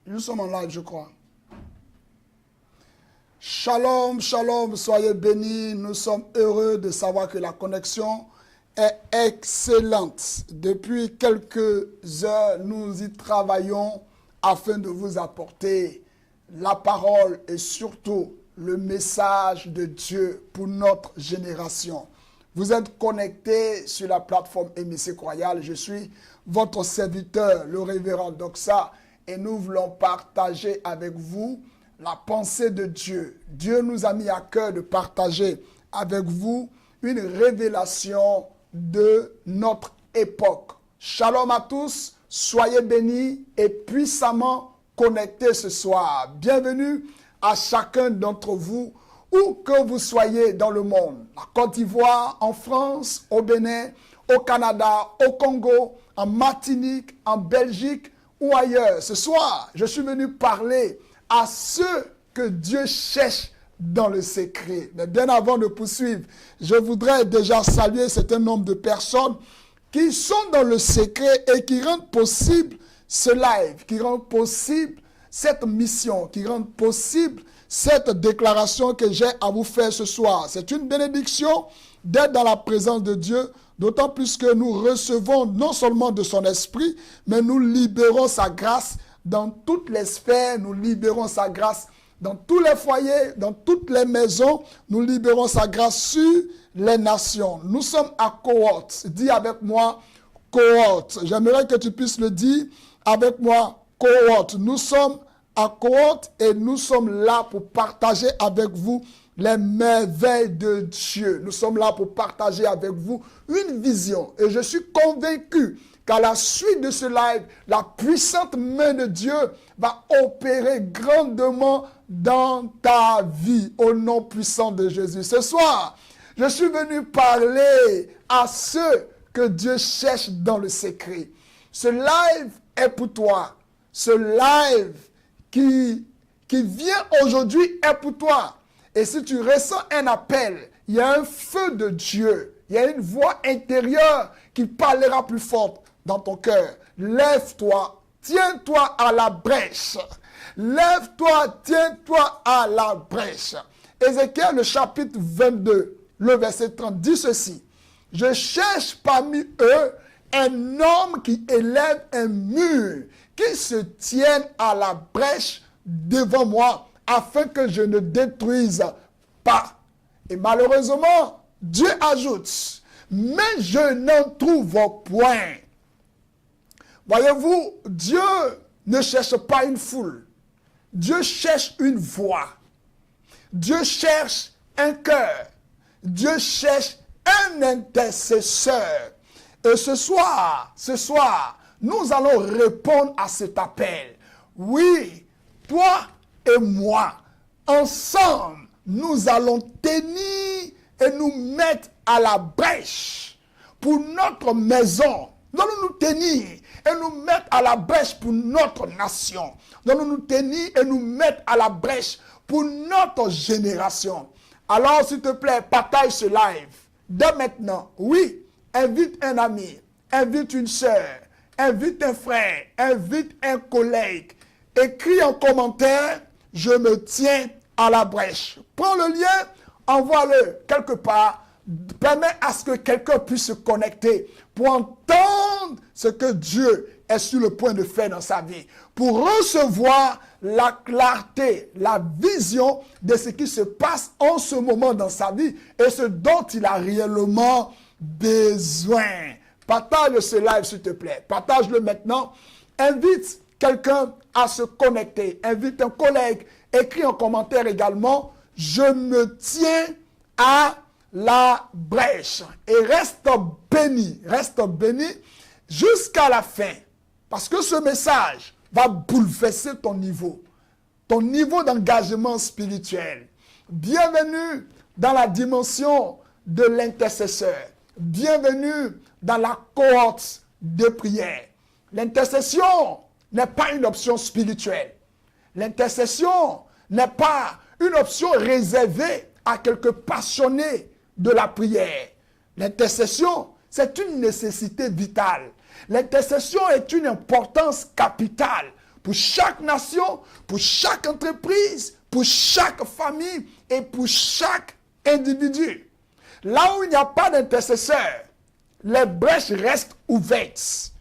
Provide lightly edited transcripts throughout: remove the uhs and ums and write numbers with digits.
Nous sommes en live, je crois. Shalom, shalom, soyez bénis. Nous sommes heureux de savoir que la connexion est excellente. Depuis quelques heures, nous y travaillons afin de vous apporter la parole et surtout le message de Dieu pour notre génération. Vous êtes connectés sur la plateforme MIC Royal. Je suis votre serviteur, le révérend Doxa, et nous voulons partager avec vous la pensée de Dieu. Dieu nous a mis à cœur de partager avec vous une révélation de notre époque. Shalom à tous, soyez bénis et puissamment connectés ce soir. Bienvenue à chacun d'entre vous, où que vous soyez dans le monde. La Côte d'Ivoire, en France, au Bénin, au Canada, au Congo, en Martinique, en Belgique ou ailleurs. Ce soir, je suis venu parler à ceux que Dieu cherche dans le secret. Mais bien avant de poursuivre, je voudrais déjà saluer un certain nombre de personnes qui sont dans le secret et qui rendent possible ce live, qui rendent possible cette mission, qui rendent possible cette déclaration que j'ai à vous faire ce soir. C'est une bénédiction d'être dans la présence de Dieu, d'autant plus que nous recevons non seulement de son esprit, mais nous libérons sa grâce dans toutes les sphères, nous libérons sa grâce dans tous les foyers, dans toutes les maisons, nous libérons sa grâce sur les nations. Nous sommes à cohorte. Dis avec moi, cohorte. J'aimerais que tu puisses le dire avec moi, cohorte. Nous sommes à cohorte et nous sommes là pour partager avec vous les merveilles de Dieu. Nous sommes là pour partager avec vous une vision. Et je suis convaincu qu'à la suite de ce live, la puissante main de Dieu va opérer grandement dans ta vie, au nom puissant de Jésus. Ce soir, je suis venu parler à ceux que Dieu cherche dans le secret. Ce live est pour toi. Ce live qui vient aujourd'hui est pour toi. Et si tu ressens un appel, il y a un feu de Dieu, il y a une voix intérieure qui parlera plus forte dans ton cœur. Lève-toi, tiens-toi à la brèche. Lève-toi, tiens-toi à la brèche. Ézéchiel, le chapitre 22, le verset 30, dit ceci. Je cherche parmi eux un homme qui élève un mur, qui se tienne à la brèche devant moi, afin que je ne détruise pas. Et malheureusement, Dieu ajoute, mais je n'en trouve point. Voyez-vous, Dieu ne cherche pas une foule. Dieu cherche une voix. Dieu cherche un cœur. Dieu cherche un intercesseur. Et ce soir, nous allons répondre à cet appel. Oui, toi et moi, ensemble, nous allons tenir et nous mettre à la brèche pour notre maison. Nous allons nous tenir et nous mettre à la brèche pour notre nation. Nous allons nous tenir et nous mettre à la brèche pour notre génération. Alors, s'il te plaît, partage ce live. Dès maintenant, oui, invite un ami, invite une soeur, invite un frère, invite un collègue. Écris en commentaire, je me tiens à la brèche. Prends le lien, envoie-le quelque part. Permets à ce que quelqu'un puisse se connecter pour entendre ce que Dieu est sur le point de faire dans sa vie. Pour recevoir la clarté, la vision de ce qui se passe en ce moment dans sa vie et ce dont il a réellement besoin. Partage ce live s'il te plaît. Partage-le maintenant. Invite quelqu'un à se connecter. Invite un collègue. Écris en commentaire également. Je me tiens à la brèche. Et reste béni jusqu'à la fin. Parce que ce message va bouleverser ton niveau d'engagement spirituel. Bienvenue dans la dimension de l'intercesseur. Bienvenue dans la cohorte de prière. L'intercession n'est pas une option spirituelle. L'intercession n'est pas une option réservée à quelques passionnés de la prière. L'intercession, c'est une nécessité vitale. L'intercession est une importance capitale pour chaque nation, pour chaque entreprise, pour chaque famille et pour chaque individu. Là où il n'y a pas d'intercesseur, les brèches restent ouvertes.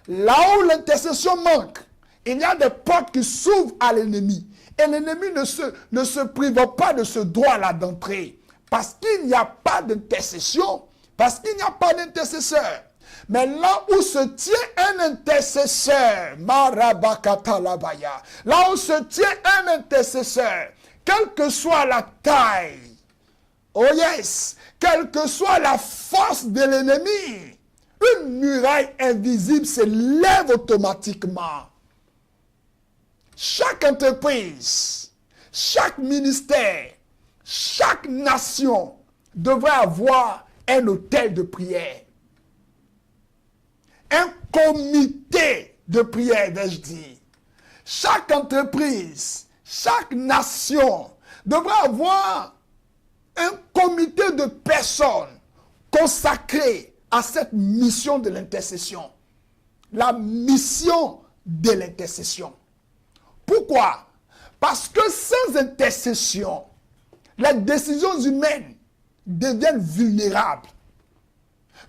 Là où l'intercession manque, il y a des portes qui s'ouvrent à l'ennemi. Et l'ennemi ne se prive pas de ce droit-là d'entrer. Parce qu'il n'y a pas d'intercession, parce qu'il n'y a pas d'intercesseur. Mais là où se tient un intercesseur, Marabakatalabaya, là où se tient un intercesseur, quelle que soit la taille, oh yes, quelle que soit la force de l'ennemi, une muraille invisible s'élève automatiquement. Chaque entreprise, chaque ministère, chaque nation devrait avoir un hôtel de prière. Un comité de prière, vais-je dire. Chaque entreprise, chaque nation devrait avoir un comité de personnes consacrées à cette mission de l'intercession. La mission de l'intercession. Pourquoi? Parce que sans intercession, les décisions humaines deviennent vulnérables.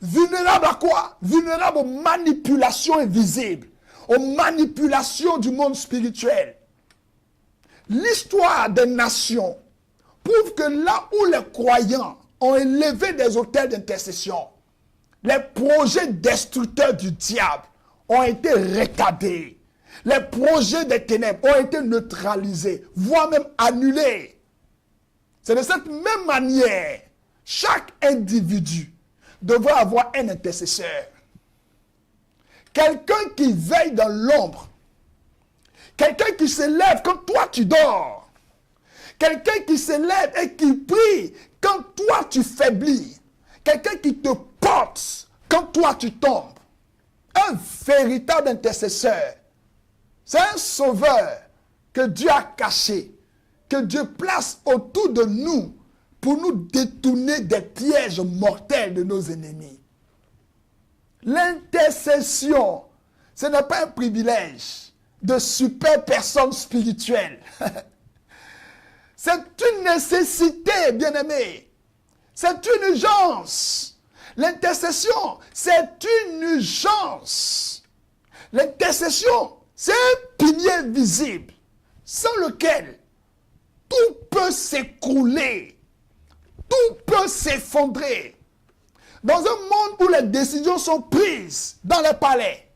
Vulnérables à quoi? Vulnérables aux manipulations invisibles, aux manipulations du monde spirituel. L'histoire des nations prouve que là où les croyants ont élevé des autels d'intercession, les projets destructeurs du diable ont été retardés. Les projets des ténèbres ont été neutralisés, voire même annulés. C'est de cette même manière, chaque individu devrait avoir un intercesseur. Quelqu'un qui veille dans l'ombre. Quelqu'un qui se lève quand toi tu dors. Quelqu'un qui se lève et qui prie quand toi tu faiblis. Quelqu'un qui te porte quand toi tu tombes. Un véritable intercesseur. C'est un sauveur que Dieu a caché, que Dieu place autour de nous pour nous détourner des pièges mortels de nos ennemis. L'intercession, ce n'est pas un privilège de super personnes spirituelles. C'est une nécessité, bien-aimé. C'est une urgence. L'intercession, c'est une urgence. L'intercession, c'est un pilier visible sans lequel tout peut s'écrouler, tout peut s'effondrer. Dans un monde où les décisions sont prises dans les palais,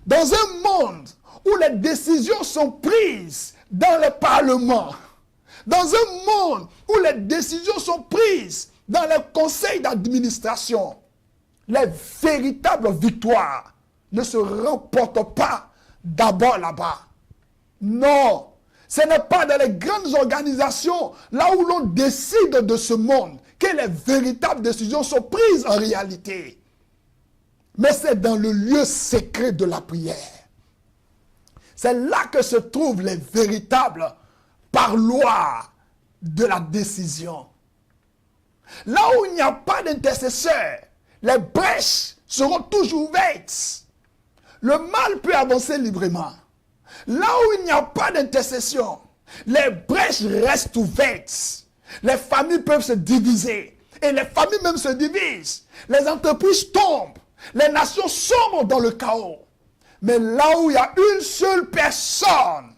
dans un monde où les décisions sont prises dans les parlements, dans un monde où les décisions sont prises dans les conseils d'administration, les véritables victoires ne se remportent pas d'abord là-bas. Non, ce n'est pas dans les grandes organisations, là où l'on décide de ce monde, que les véritables décisions sont prises en réalité. Mais c'est dans le lieu secret de la prière. C'est là que se trouvent les véritables parloirs de la décision. Là où il n'y a pas d'intercesseur, les brèches seront toujours ouvertes. Le mal peut avancer librement. Là où il n'y a pas d'intercession, les brèches restent ouvertes. Les familles peuvent se diviser. Et les familles même se divisent. Les entreprises tombent. Les nations sombrent dans le chaos. Mais là où il y a une seule personne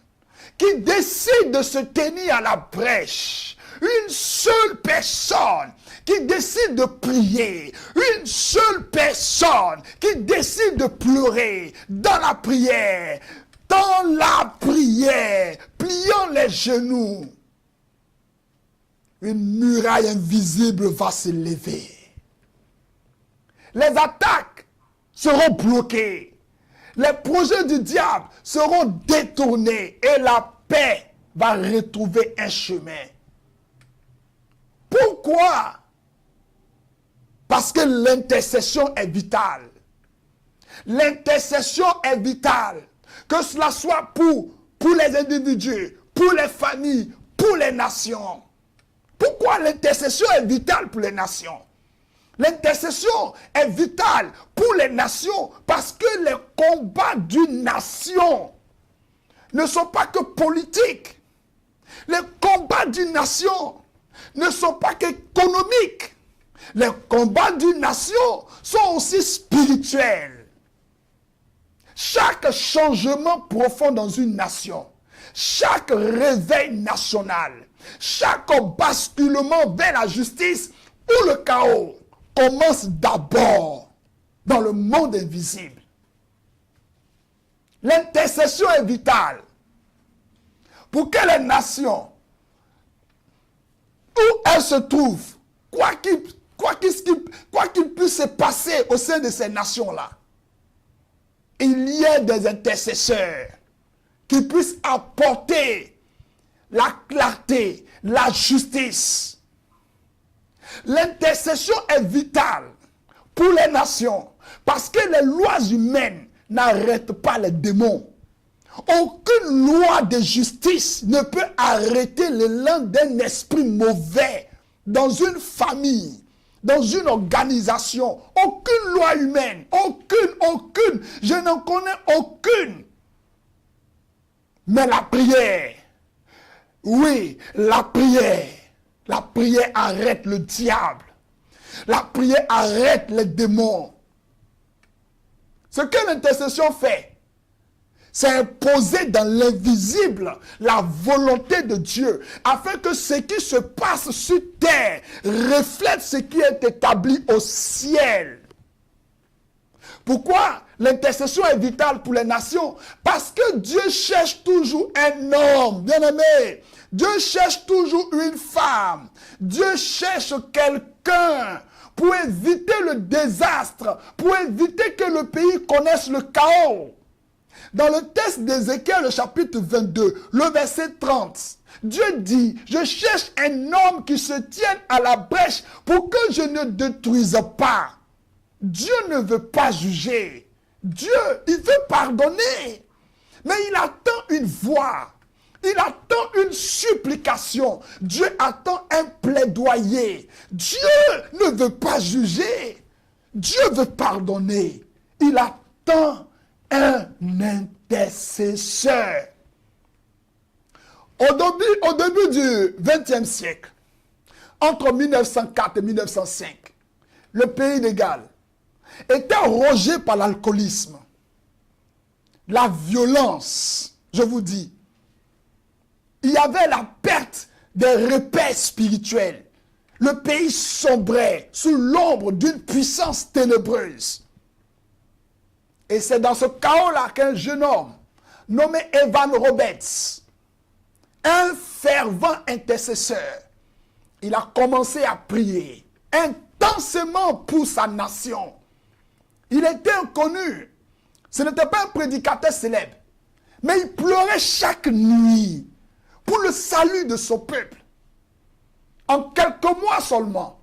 qui décide de se tenir à la brèche, une seule personne qui décide de prier, une seule personne qui décide de pleurer dans la prière, pliant les genoux, une muraille invisible va s'élever. Les attaques seront bloquées. Les projets du diable seront détournés et la paix va retrouver un chemin. Pourquoi? Parce que l'intercession est vitale. L'intercession est vitale. Que cela soit pour les individus, pour les familles, pour les nations. Pourquoi l'intercession est vitale pour les nations? L'intercession est vitale pour les nations parce que les combats d'une nation ne sont pas que politiques. Les combats d'une nation ne sont pas qu'économiques. Les combats d'une nation sont aussi spirituels. Chaque changement profond dans une nation, chaque réveil national, chaque basculement vers la justice ou le chaos commence d'abord dans le monde invisible. L'intercession est vitale pour que les nations, où elles se trouvent, quoi qu'il puisse se passer au sein de ces nations-là, il y ait des intercesseurs qui puissent apporter la clarté, la justice. L'intercession est vitale pour les nations parce que les lois humaines n'arrêtent pas les démons. Aucune loi de justice ne peut arrêter l'élan d'un esprit mauvais dans une famille, dans une organisation. Aucune loi humaine, aucune, je n'en connais aucune. Mais la prière, oui, la prière arrête le diable. La prière arrête les démons. Ce que l'intercession fait, c'est imposer dans l'invisible la volonté de Dieu, afin que ce qui se passe sur terre reflète ce qui est établi au ciel. Pourquoi l'intercession est vitale pour les nations? Parce que Dieu cherche toujours un homme, bien-aimé. Dieu cherche toujours une femme. Dieu cherche quelqu'un pour éviter le désastre, pour éviter que le pays connaisse le chaos. Dans le texte d'Ézéchiel, le chapitre 22, le verset 30, Dieu dit, je cherche un homme qui se tienne à la brèche pour que je ne détruise pas. Dieu ne veut pas juger. Dieu, il veut pardonner. Mais il attend une voix. Il attend une supplication. Dieu attend un plaidoyer. Dieu ne veut pas juger. Dieu veut pardonner. Il attend un intercesseur. Au début du XXe siècle, entre 1904 et 1905, le pays de Galles était rongé par l'alcoolisme, la violence, je vous dis. Il y avait la perte des repères spirituels. Le pays sombrait sous l'ombre d'une puissance ténébreuse. Et c'est dans ce chaos-là qu'un jeune homme nommé Evan Roberts, un fervent intercesseur, il a commencé à prier intensément pour sa nation. Il était inconnu. Ce n'était pas un prédicateur célèbre. Mais il pleurait chaque nuit pour le salut de son peuple. En quelques mois seulement,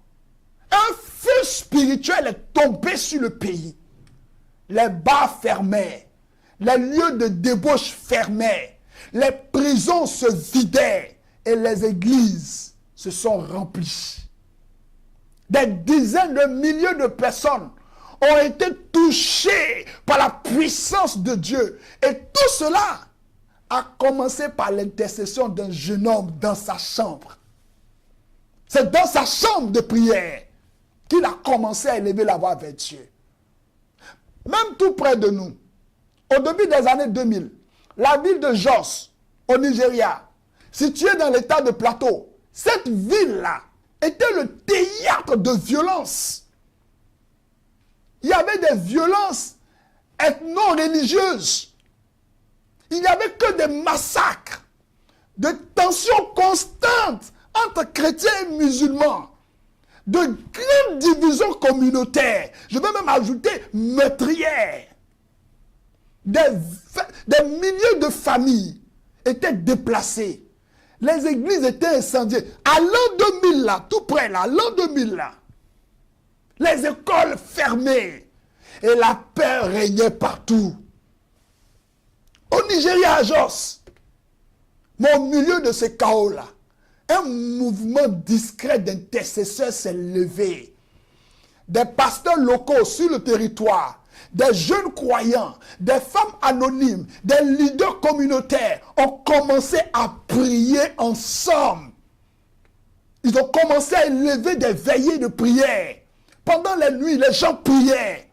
un feu spirituel est tombé sur le pays. Les bars fermaient, les lieux de débauche fermaient, les prisons se vidaient et les églises se sont remplies. Des dizaines de milliers de personnes ont été touchées par la puissance de Dieu. Et tout cela a commencé par l'intercession d'un jeune homme dans sa chambre. C'est dans sa chambre de prière qu'il a commencé à élever la voix vers Dieu. Même tout près de nous, au début des années 2000, la ville de Jos, au Nigeria, située dans l'état de Plateau, cette ville-là était le théâtre de violence. Il y avait des violences ethno-religieuses. Il n'y avait que des massacres, de tensions constantes entre chrétiens et musulmans, de grandes divisions communautaires, je vais même ajouter meurtrières. Des milliers de familles étaient déplacées. Les églises étaient incendiées. À l'an 2000 là, tout près là, l'an 2000 là, les écoles fermées et la peur régnait partout. Au Nigeria, à Jos, mais au milieu de ce chaos-là, un mouvement discret d'intercesseurs s'est levé. Des pasteurs locaux sur le territoire des jeunes croyants, des femmes anonymes, des leaders communautaires ont commencé à prier ensemble. Ils ont commencé à élever des veillées de prière. Pendant les nuits, les gens priaient.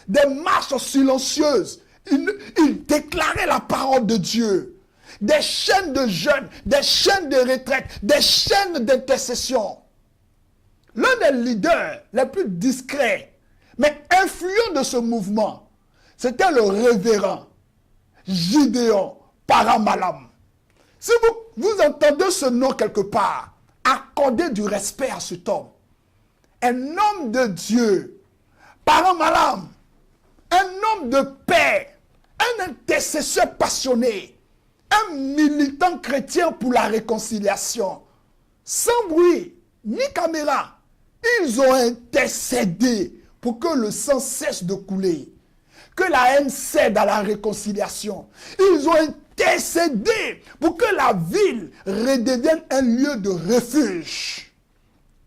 Des marches silencieuses. Ils déclaraient la parole de Dieu. Des chaînes de jeûne, des chaînes de retraite, des chaînes d'intercession. L'un des leaders les plus discrets, mais influents de ce mouvement, c'était le révérend Gideon Paramalam. Si vous entendez ce nom quelque part, accordez du respect à cet homme. Un homme de Dieu, Paramalam, un homme de paix, un intercesseur passionné, un militant chrétien pour la réconciliation. Sans bruit, ni caméra, ils ont intercédé pour que le sang cesse de couler, que la haine cède à la réconciliation. Ils ont intercédé pour que la ville redevienne un lieu de refuge.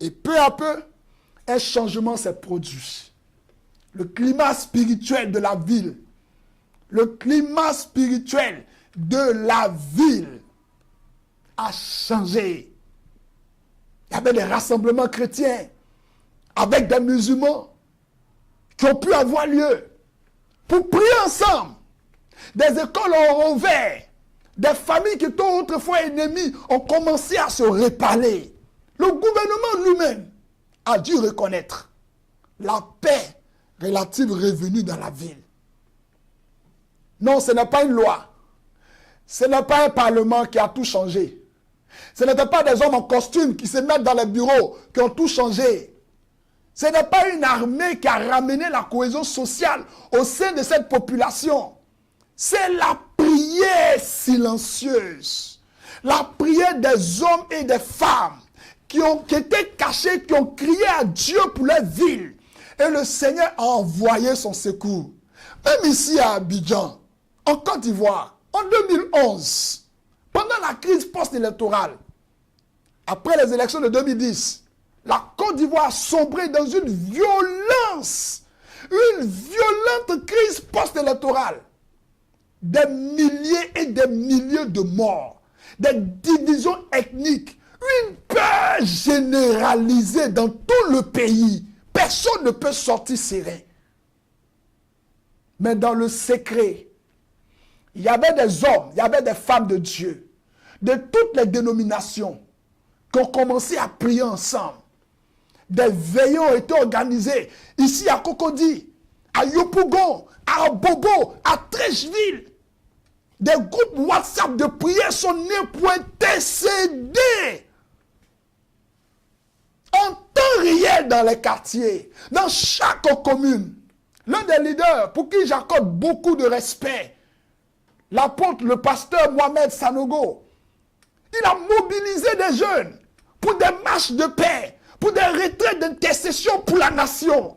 Et peu à peu, un changement s'est produit. Le climat spirituel de la ville, le climat spirituel de la ville a changé. Il y avait des rassemblements chrétiens avec des musulmans qui ont pu avoir lieu pour prier ensemble. Des écoles ont ouvert. Des familles qui étaient autrefois ennemies ont commencé à se réparler. Le gouvernement lui-même a dû reconnaître la paix relative revenue dans la ville. Non, ce n'est pas une loi. Ce n'est pas un parlement qui a tout changé. Ce n'était pas des hommes en costume qui se mettent dans les bureaux qui ont tout changé. Ce n'est pas une armée qui a ramené la cohésion sociale au sein de cette population. C'est la prière silencieuse. La prière des hommes et des femmes qui étaient cachés, qui ont crié à Dieu pour leur ville. Et le Seigneur a envoyé son secours. Même ici à Abidjan, en Côte d'Ivoire, en 2011, pendant la crise post-électorale, après les élections de 2010, la Côte d'Ivoire a sombré dans une violente crise post-électorale. Des milliers et des milliers de morts, des divisions ethniques, une peur généralisée dans tout le pays. Personne ne peut sortir serein. Mais dans le secret, il y avait des hommes, il y avait des femmes de Dieu, de toutes les dénominations, qui ont commencé à prier ensemble. Des veillées ont été organisées ici à Cocody, à Yopougon, à Bobo, à Trècheville. Des groupes WhatsApp de prière sont nés pour intercéder en temps réel dans les quartiers, dans chaque commune. L'un des leaders pour qui j'accorde beaucoup de respect, l'apôtre, le pasteur Mohamed Sanogo, il a mobilisé des jeunes pour des marches de paix, pour des retraites d'intercession pour la nation.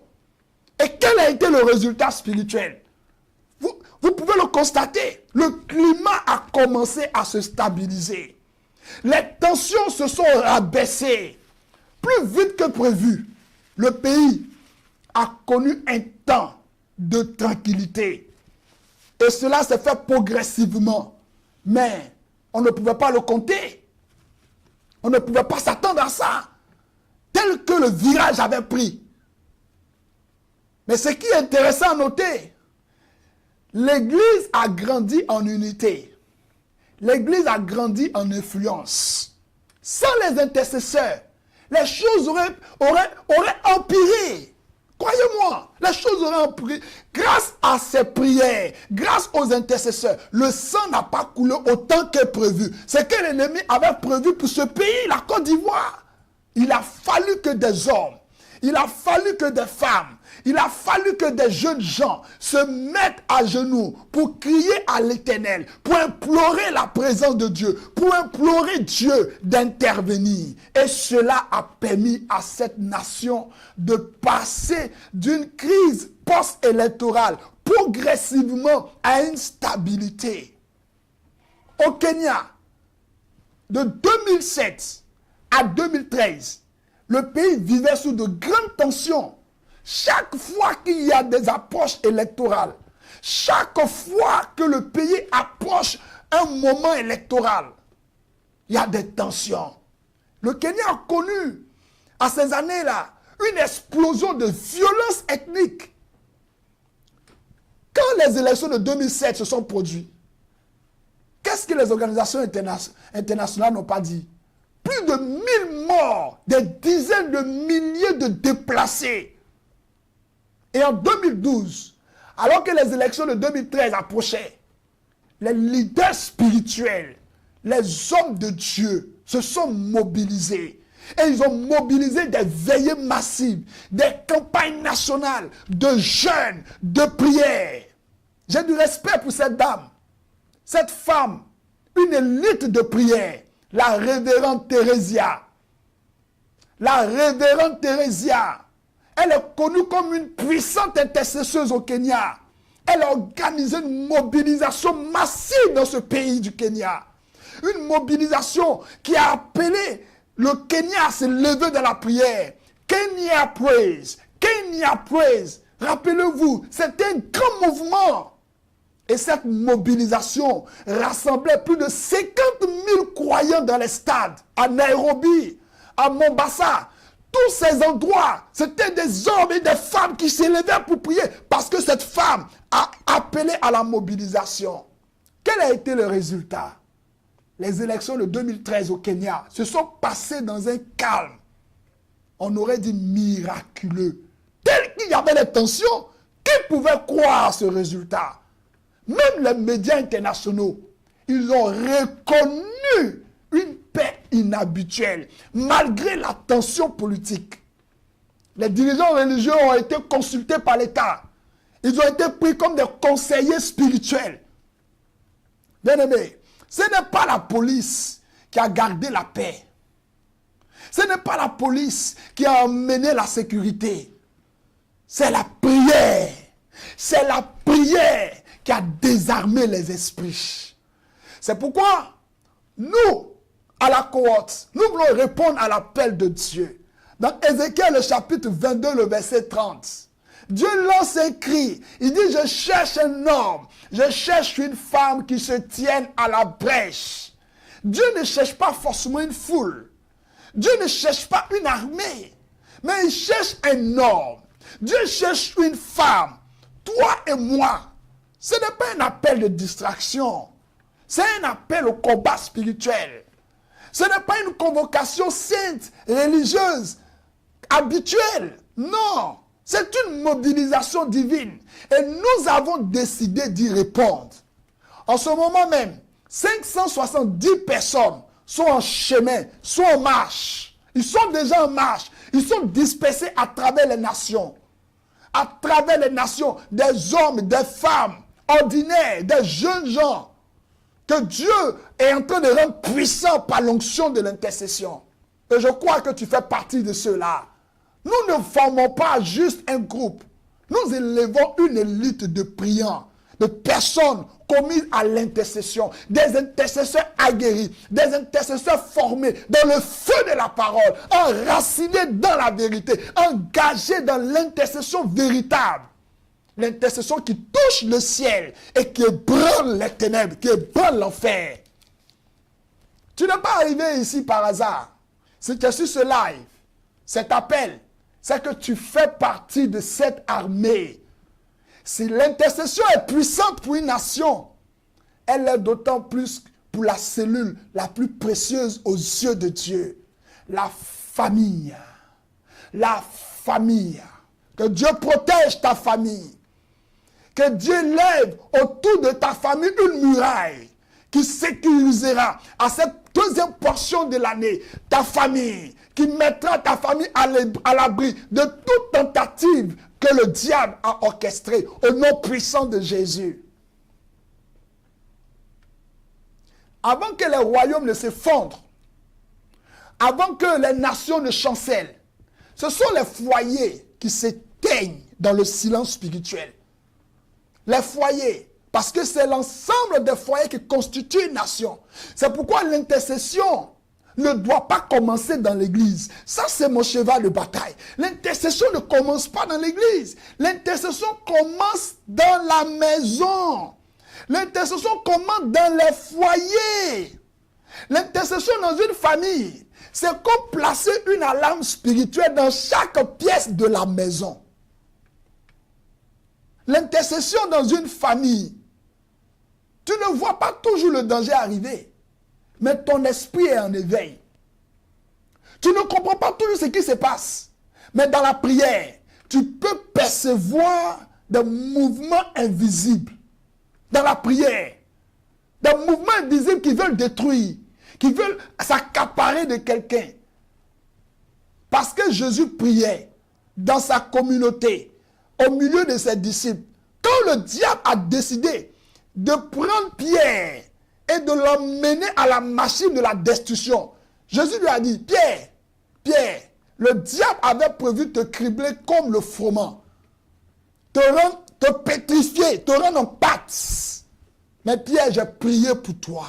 Et quel a été le résultat spirituel? Vous pouvez le constater. Le climat a commencé à se stabiliser. Les tensions se sont rabaissées. Plus vite que prévu, le pays a connu un temps de tranquillité. Et cela s'est fait progressivement. Mais on ne pouvait pas le compter. On ne pouvait pas s'attendre à ça. Tel que le virage avait pris. Mais ce qui est intéressant à noter, l'Église a grandi en unité. L'Église a grandi en influence. Sans les intercesseurs, les choses auraient empiré. Croyez-moi, les choses auraient empiré. Grâce à ces prières, grâce aux intercesseurs, le sang n'a pas coulé autant que prévu. C'est que l'ennemi avait prévu pour ce pays, la Côte d'Ivoire. Il a fallu que des hommes, il a fallu que des femmes, il a fallu que des jeunes gens se mettent à genoux pour crier à l'Éternel, pour implorer la présence de Dieu, pour implorer Dieu d'intervenir. Et cela a permis à cette nation de passer d'une crise post-électorale progressivement à une stabilité. Au Kenya, de 2007 à 2013, le pays vivait sous de grandes tensions. Chaque fois qu'il y a des approches électorales, chaque fois que le pays approche un moment électoral, il y a des tensions. Le Kenya a connu, à ces années-là, une explosion de violence ethnique. Quand les élections de 2007 se sont produites, qu'est-ce que les organisations internationales n'ont pas dit? Plus de 1000 morts, des dizaines de milliers de déplacés. Et en 2012, alors que les élections de 2013 approchaient, les leaders spirituels, les hommes de Dieu se sont mobilisés. Et ils ont mobilisé des veillées massives, des campagnes nationales de jeûne, de prière. J'ai du respect pour cette dame, cette femme, une élite de prière, la révérende Thérésia. La révérende Thérésia, elle est connue comme une puissante intercesseuse au Kenya. Elle a organisé une mobilisation massive dans ce pays du Kenya. Une mobilisation qui a appelé le Kenya à se lever dans la prière. Kenya Praise. Kenya Praise. Rappelez-vous, c'était un grand mouvement. Et cette mobilisation rassemblait plus de 50 000 croyants dans les stades, à Nairobi, à Mombasa. Tous ces endroits, c'était des hommes et des femmes qui s'élevaient pour prier parce que cette femme a appelé à la mobilisation. Quel a été le résultat? Les élections de 2013 au Kenya se sont passées dans un calme, on aurait dit miraculeux. Tel qu'il y avait des tensions, qui pouvait croire à ce résultat? Même les médias internationaux, ils ont reconnu une paix inhabituelle, malgré la tension politique. Les dirigeants religieux ont été consultés par l'État. Ils ont été pris comme des conseillers spirituels. Bien-aimés, ce n'est pas la police qui a gardé la paix. Ce n'est pas la police qui a emmené la sécurité. C'est la prière. C'est la prière qui a désarmé les esprits. C'est pourquoi nous, à la cohorte, nous voulons répondre à l'appel de Dieu. Dans Ézéchiel, le chapitre 22, le verset 30, Dieu lance un cri. Il dit, je cherche un homme, je cherche une femme qui se tienne à la brèche. Dieu ne cherche pas forcément une foule. Dieu ne cherche pas une armée, mais il cherche un homme. Dieu cherche une femme. Toi et moi, ce n'est pas un appel de distraction. C'est un appel au combat spirituel. Ce n'est pas une convocation sainte, religieuse, habituelle. Non, c'est une mobilisation divine. Et nous avons décidé d'y répondre. En ce moment même, 570 personnes sont en chemin, sont en marche. Ils sont déjà en marche. Ils sont dispersés à travers les nations. À travers les nations, des hommes, des femmes ordinaires, des jeunes gens que Dieu est en train de rendre puissants par l'onction de l'intercession. Et je crois que tu fais partie de ceux-là. Nous ne formons pas juste un groupe. Nous élevons une élite de priants, de personnes commises à l'intercession, des intercesseurs aguerris, des intercesseurs formés dans le feu de la parole, enracinés dans la vérité, engagés dans l'intercession véritable. L'intercession qui touche le ciel et qui ébranle les ténèbres, qui ébranle l'enfer. Tu n'es pas arrivé ici par hasard. Si tu es sur ce live, cet appel, c'est que tu fais partie de cette armée. Si l'intercession est puissante pour une nation, elle est d'autant plus pour la cellule la plus précieuse aux yeux de Dieu. La famille. La famille. Que Dieu protège ta famille. Que Dieu lève autour de ta famille une muraille qui sécurisera à cette deuxième portion de l'année ta famille, qui mettra ta famille à l'abri de toute tentative que le diable a orchestrée au nom puissant de Jésus. Avant que les royaumes ne s'effondrent, avant que les nations ne chancellent, ce sont les foyers qui s'éteignent dans le silence spirituel. Les foyers, parce que c'est l'ensemble des foyers qui constituent une nation. C'est pourquoi l'intercession ne doit pas commencer dans l'église. Ça, c'est mon cheval de bataille. L'intercession ne commence pas dans l'église. L'intercession commence dans la maison. L'intercession commence dans les foyers. L'intercession dans une famille, c'est comme placer une alarme spirituelle dans chaque pièce de la maison. L'intercession dans une famille, tu ne vois pas toujours le danger arriver, mais ton esprit est en éveil. Tu ne comprends pas toujours ce qui se passe, mais dans la prière, tu peux percevoir des mouvements invisibles. Dans la prière, des mouvements invisibles qui veulent détruire, qui veulent s'accaparer de quelqu'un. Parce que Jésus priait dans sa communauté, au milieu de ses disciples. Quand le diable a décidé de prendre Pierre et de l'emmener à la machine de la destruction, Jésus lui a dit, Pierre, Pierre, le diable avait prévu te cribler comme le froment, te pétrifier, te rendre en pâte. Mais Pierre, j'ai prié pour toi.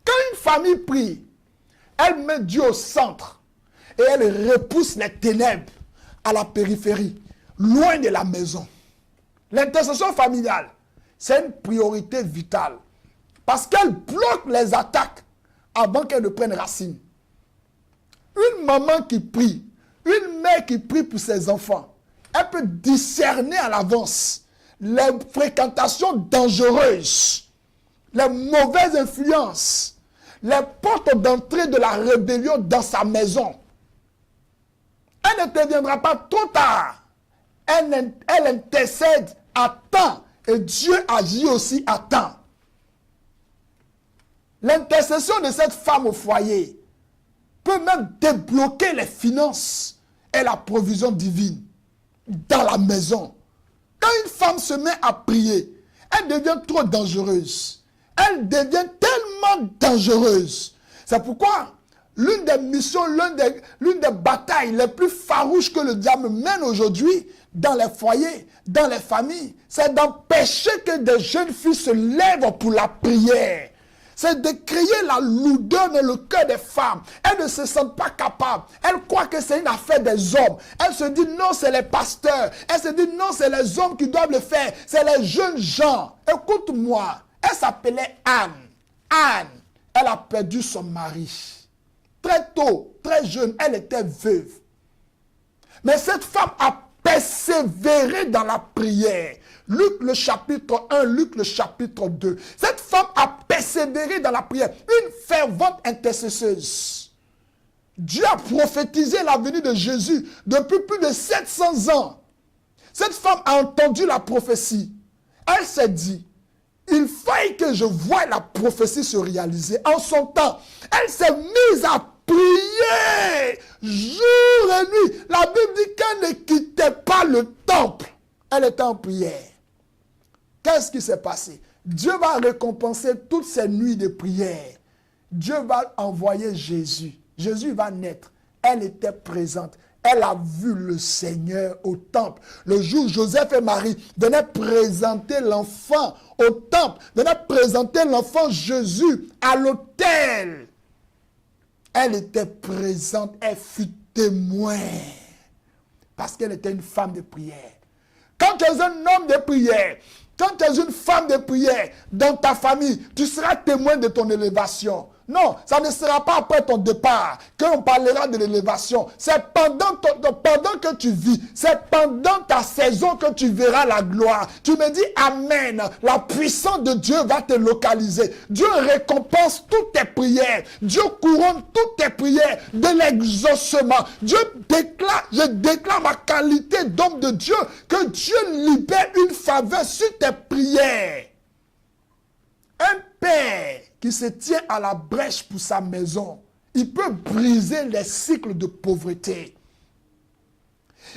Quand une famille prie, elle met Dieu au centre et elle repousse les ténèbres à la périphérie, loin de la maison. L'intercession familiale, c'est une priorité vitale parce qu'elle bloque les attaques avant qu'elles ne prennent racine. Une maman qui prie, une mère qui prie pour ses enfants, elle peut discerner à l'avance les fréquentations dangereuses, les mauvaises influences, les portes d'entrée de la rébellion dans sa maison. Elle n'interviendra pas trop tard. Elle intercède à temps et Dieu agit aussi à temps. L'intercession de cette femme au foyer peut même débloquer les finances et la provision divine dans la maison. Quand une femme se met à prier, elle devient trop dangereuse. Elle devient tellement dangereuse. C'est pourquoi l'une des missions, l'une des batailles les plus farouches que le diable mène aujourd'hui dans les foyers, dans les familles, c'est d'empêcher que des jeunes filles se lèvent pour la prière. C'est de créer la lourdeur dans le cœur des femmes. Elles ne se sentent pas capables. Elles croient que c'est une affaire des hommes. Elles se disent non, c'est les pasteurs. Elles se disent non, c'est les hommes qui doivent le faire. C'est les jeunes gens. Écoute-moi. Elle s'appelait Anne. Anne, elle a perdu son mari. Très tôt, très jeune, elle était veuve. Mais cette femme a persévéré dans la prière. Luc le chapitre 1, Luc le chapitre 2. Cette femme a persévéré dans la prière. Une fervente intercesseuse. Dieu a prophétisé la venue de Jésus depuis plus de 700 ans. Cette femme a entendu la prophétie. Elle s'est dit, il faille que je voie la prophétie se réaliser. En son temps, elle s'est mise à prier jour et nuit. La Bible dit qu'elle ne quittait pas le temple. Elle était en prière. Qu'est-ce qui s'est passé? Dieu va récompenser toutes ces nuits de prière. Dieu va envoyer Jésus. Jésus va naître. Elle était présente. Elle a vu le Seigneur au temple. Le jour où Joseph et Marie venaient présenter l'enfant au temple, venaient présenter l'enfant Jésus à l'autel. Elle était présente, elle fut témoin. Parce qu'elle était une femme de prière. Quand tu es un homme de prière, quand tu es une femme de prière dans ta famille, tu seras témoin de ton élévation. Non, ça ne sera pas après ton départ qu'on parlera de l'élévation. C'est pendant que tu vis, c'est pendant ta saison que tu verras la gloire. Tu me dis Amen. La puissance de Dieu va te localiser. Dieu récompense toutes tes prières. Dieu couronne toutes tes prières de l'exaucement. Je déclare ma qualité d'homme de Dieu, que Dieu libère une faveur sur tes prières. Un père qui se tient à la brèche pour sa maison, il peut briser les cycles de pauvreté.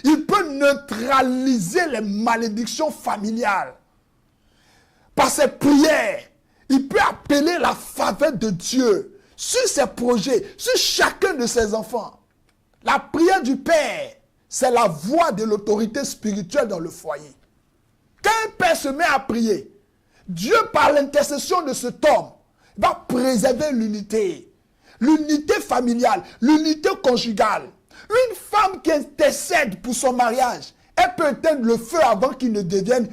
Il peut neutraliser les malédictions familiales. Par ses prières, il peut appeler la faveur de Dieu sur ses projets, sur chacun de ses enfants. La prière du Père, c'est la voix de l'autorité spirituelle dans le foyer. Quand un père se met à prier, Dieu, par l'intercession de cet homme, va préserver l'unité. l'unité familiale, l'unité conjugale. Une femme qui intercède pour son mariage, elle peut éteindre le feu avant qu'il ne devienne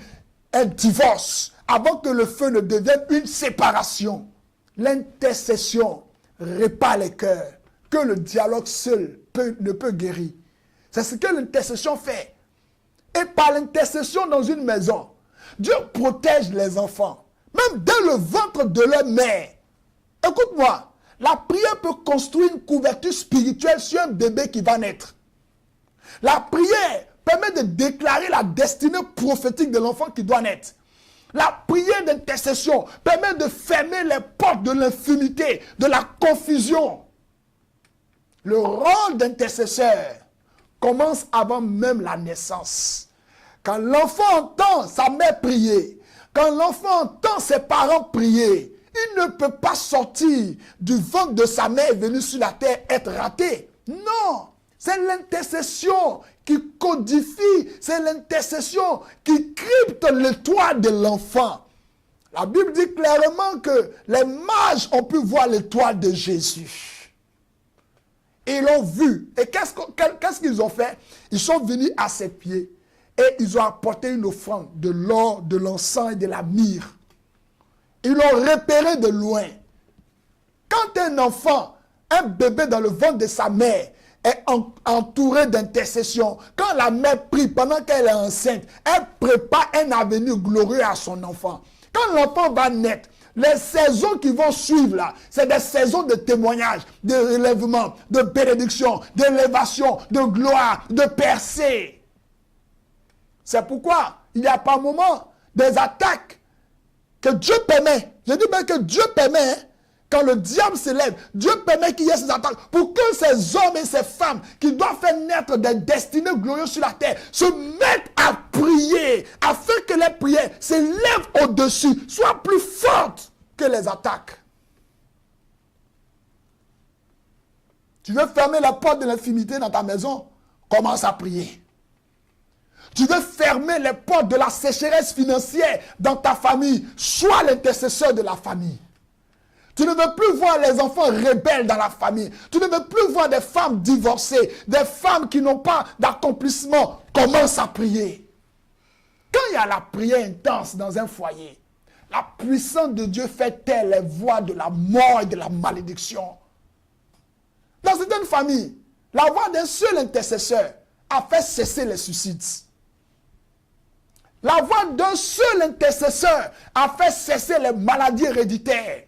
un divorce, avant que le feu ne devienne une séparation. L'intercession répare les cœurs, que le dialogue seul ne peut guérir. C'est ce que l'intercession fait. Et par l'intercession dans une maison, Dieu protège les enfants, même dès le ventre de leur mère. Écoute-moi, la prière peut construire une couverture spirituelle sur un bébé qui va naître. La prière permet de déclarer la destinée prophétique de l'enfant qui doit naître. La prière d'intercession permet de fermer les portes de l'infimité, de la confusion. Le rôle d'intercesseur commence avant même la naissance. Quand l'enfant entend sa mère prier, quand l'enfant entend ses parents prier, il ne peut pas sortir du ventre de sa mère et venir sur la terre être raté. Non, c'est l'intercession qui codifie, c'est l'intercession qui crypte l'étoile de l'enfant. La Bible dit clairement que les mages ont pu voir l'étoile de Jésus. Ils l'ont vu. Et qu'est-ce qu'ils ont fait? Ils sont venus à ses pieds et ils ont apporté une offrande de l'or, de l'encens et de la myrrhe. Ils l'ont repéré de loin. Quand un enfant, un bébé dans le ventre de sa mère, est entouré d'intercession, quand la mère prie pendant qu'elle est enceinte, elle prépare un avenir glorieux à son enfant. Quand l'enfant va naître, les saisons qui vont suivre là, c'est des saisons de témoignage, de relèvement, de bénédiction, d'élévation, de gloire, de percée. C'est pourquoi il y a par moments des attaques que Dieu permet. Je dis bien que Dieu permet, quand le diable s'élève, Dieu permet qu'il y ait ces attaques pour que ces hommes et ces femmes qui doivent faire naître des destinées glorieuses sur la terre se mettent à prier afin que les prières s'élèvent au-dessus, soient plus fortes que les attaques. Tu veux fermer la porte de l'infimité dans ta maison? Commence à prier. Tu veux fermer les portes de la sécheresse financière dans ta famille? Sois l'intercesseur de la famille. Tu ne veux plus voir les enfants rebelles dans la famille. Tu ne veux plus voir des femmes divorcées, des femmes qui n'ont pas d'accomplissement. Commence à prier. Quand il y a la prière intense dans un foyer, la puissance de Dieu fait taire les voix de la mort et de la malédiction. Dans certaines familles, la voix d'un seul intercesseur a fait cesser les suicides. La voix d'un seul intercesseur a fait cesser les maladies héréditaires.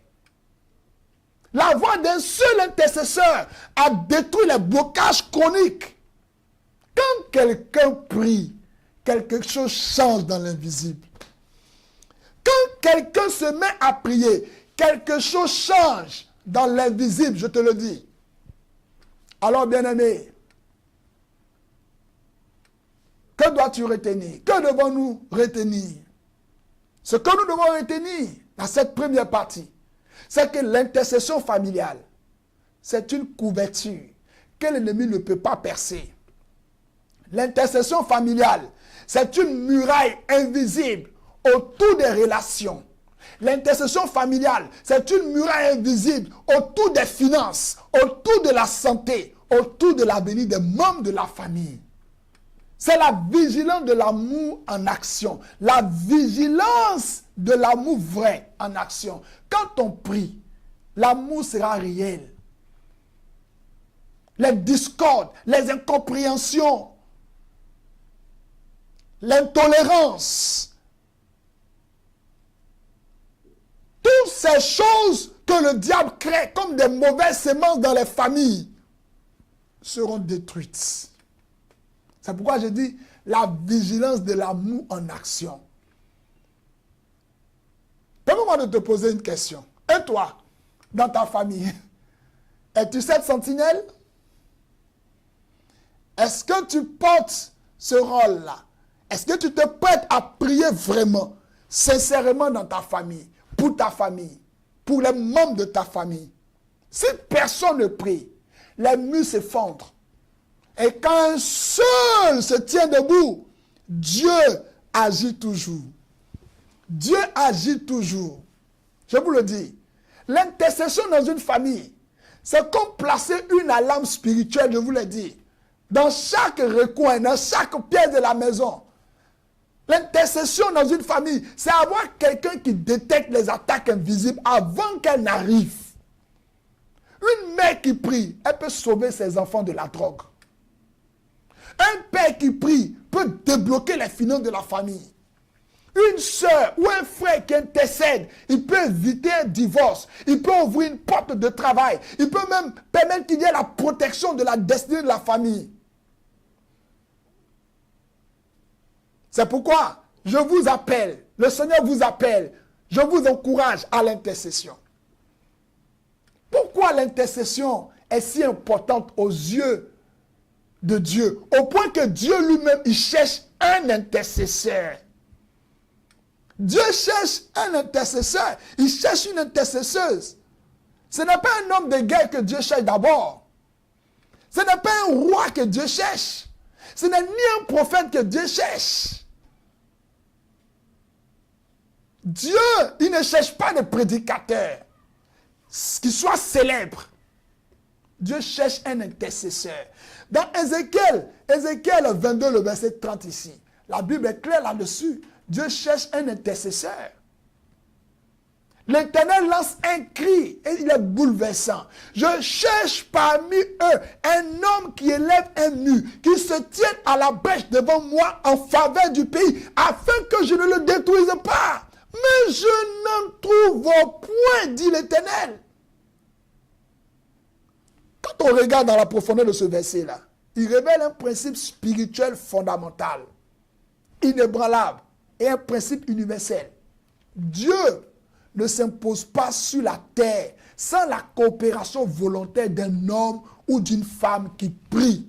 La voix d'un seul intercesseur a détruit les blocages chroniques. Quand quelqu'un prie, quelque chose change dans l'invisible. Quand quelqu'un se met à prier, quelque chose change dans l'invisible, je te le dis. Alors, bien-aimé, que dois-tu retenir? Que devons-nous retenir? Ce que nous devons retenir dans cette première partie, c'est que l'intercession familiale, c'est une couverture que l'ennemi ne peut pas percer. L'intercession familiale, c'est une muraille invisible autour des relations. L'intercession familiale, c'est une muraille invisible autour des finances, autour de la santé, autour de l'avenir des membres de la famille. C'est la vigilance de l'amour en action. La vigilance de l'amour vrai en action. Quand on prie, l'amour sera réel. Les discordes, les incompréhensions, l'intolérance, toutes ces choses que le diable crée comme des mauvaises semences dans les familles seront détruites. C'est pourquoi je dis la vigilance de l'amour en action. Permets-moi de te poser une question. Et toi, dans ta famille, es-tu cette sentinelle? Est-ce que tu portes ce rôle-là? Est-ce que tu te prêtes à prier vraiment, sincèrement dans ta famille, pour les membres de ta famille? Si personne ne prie, les murs s'effondrent. Et quand un seul se tient debout, Dieu agit toujours. Dieu agit toujours. Je vous le dis. L'intercession dans une famille, C'est comme placer une alarme spirituelle, je vous l'ai dit. Dans chaque recoin, dans chaque pièce de la maison. L'intercession dans une famille, c'est avoir quelqu'un qui détecte les attaques invisibles avant qu'elles n'arrivent. Une mère qui prie, elle peut sauver ses enfants de la drogue. Un père qui prie peut débloquer les finances de la famille. Une soeur ou un frère qui intercède, il peut éviter un divorce. Il peut ouvrir une porte de travail. Il peut même permettre qu'il y ait la protection de la destinée de la famille. C'est pourquoi je vous appelle, le Seigneur vous appelle, je vous encourage à l'intercession. Pourquoi l'intercession est si importante aux yeux de Dieu? Au point que Dieu lui-même, il cherche un intercesseur. Dieu cherche un intercesseur. Il cherche une intercesseuse. Ce n'est pas un homme de guerre que Dieu cherche d'abord. Ce n'est pas un roi que Dieu cherche. Ce n'est ni un prophète que Dieu cherche. Dieu, il ne cherche pas de prédicateurs qui soient célèbres. Dieu cherche un intercesseur. Dans Ézéchiel 22, le verset 30 ici, la Bible est claire là-dessus. Dieu cherche un intercesseur. L'Éternel lance un cri et il est bouleversant. Je cherche parmi eux un homme qui élève un mur, qui se tienne à la brèche devant moi en faveur du pays, afin que je ne le détruise pas. Mais je n'en trouve point, dit l'Éternel. Quand on regarde dans la profondeur de ce verset-là, il révèle un principe spirituel fondamental, inébranlable, et un principe universel. Dieu ne s'impose pas sur la terre sans la coopération volontaire d'un homme ou d'une femme qui prie.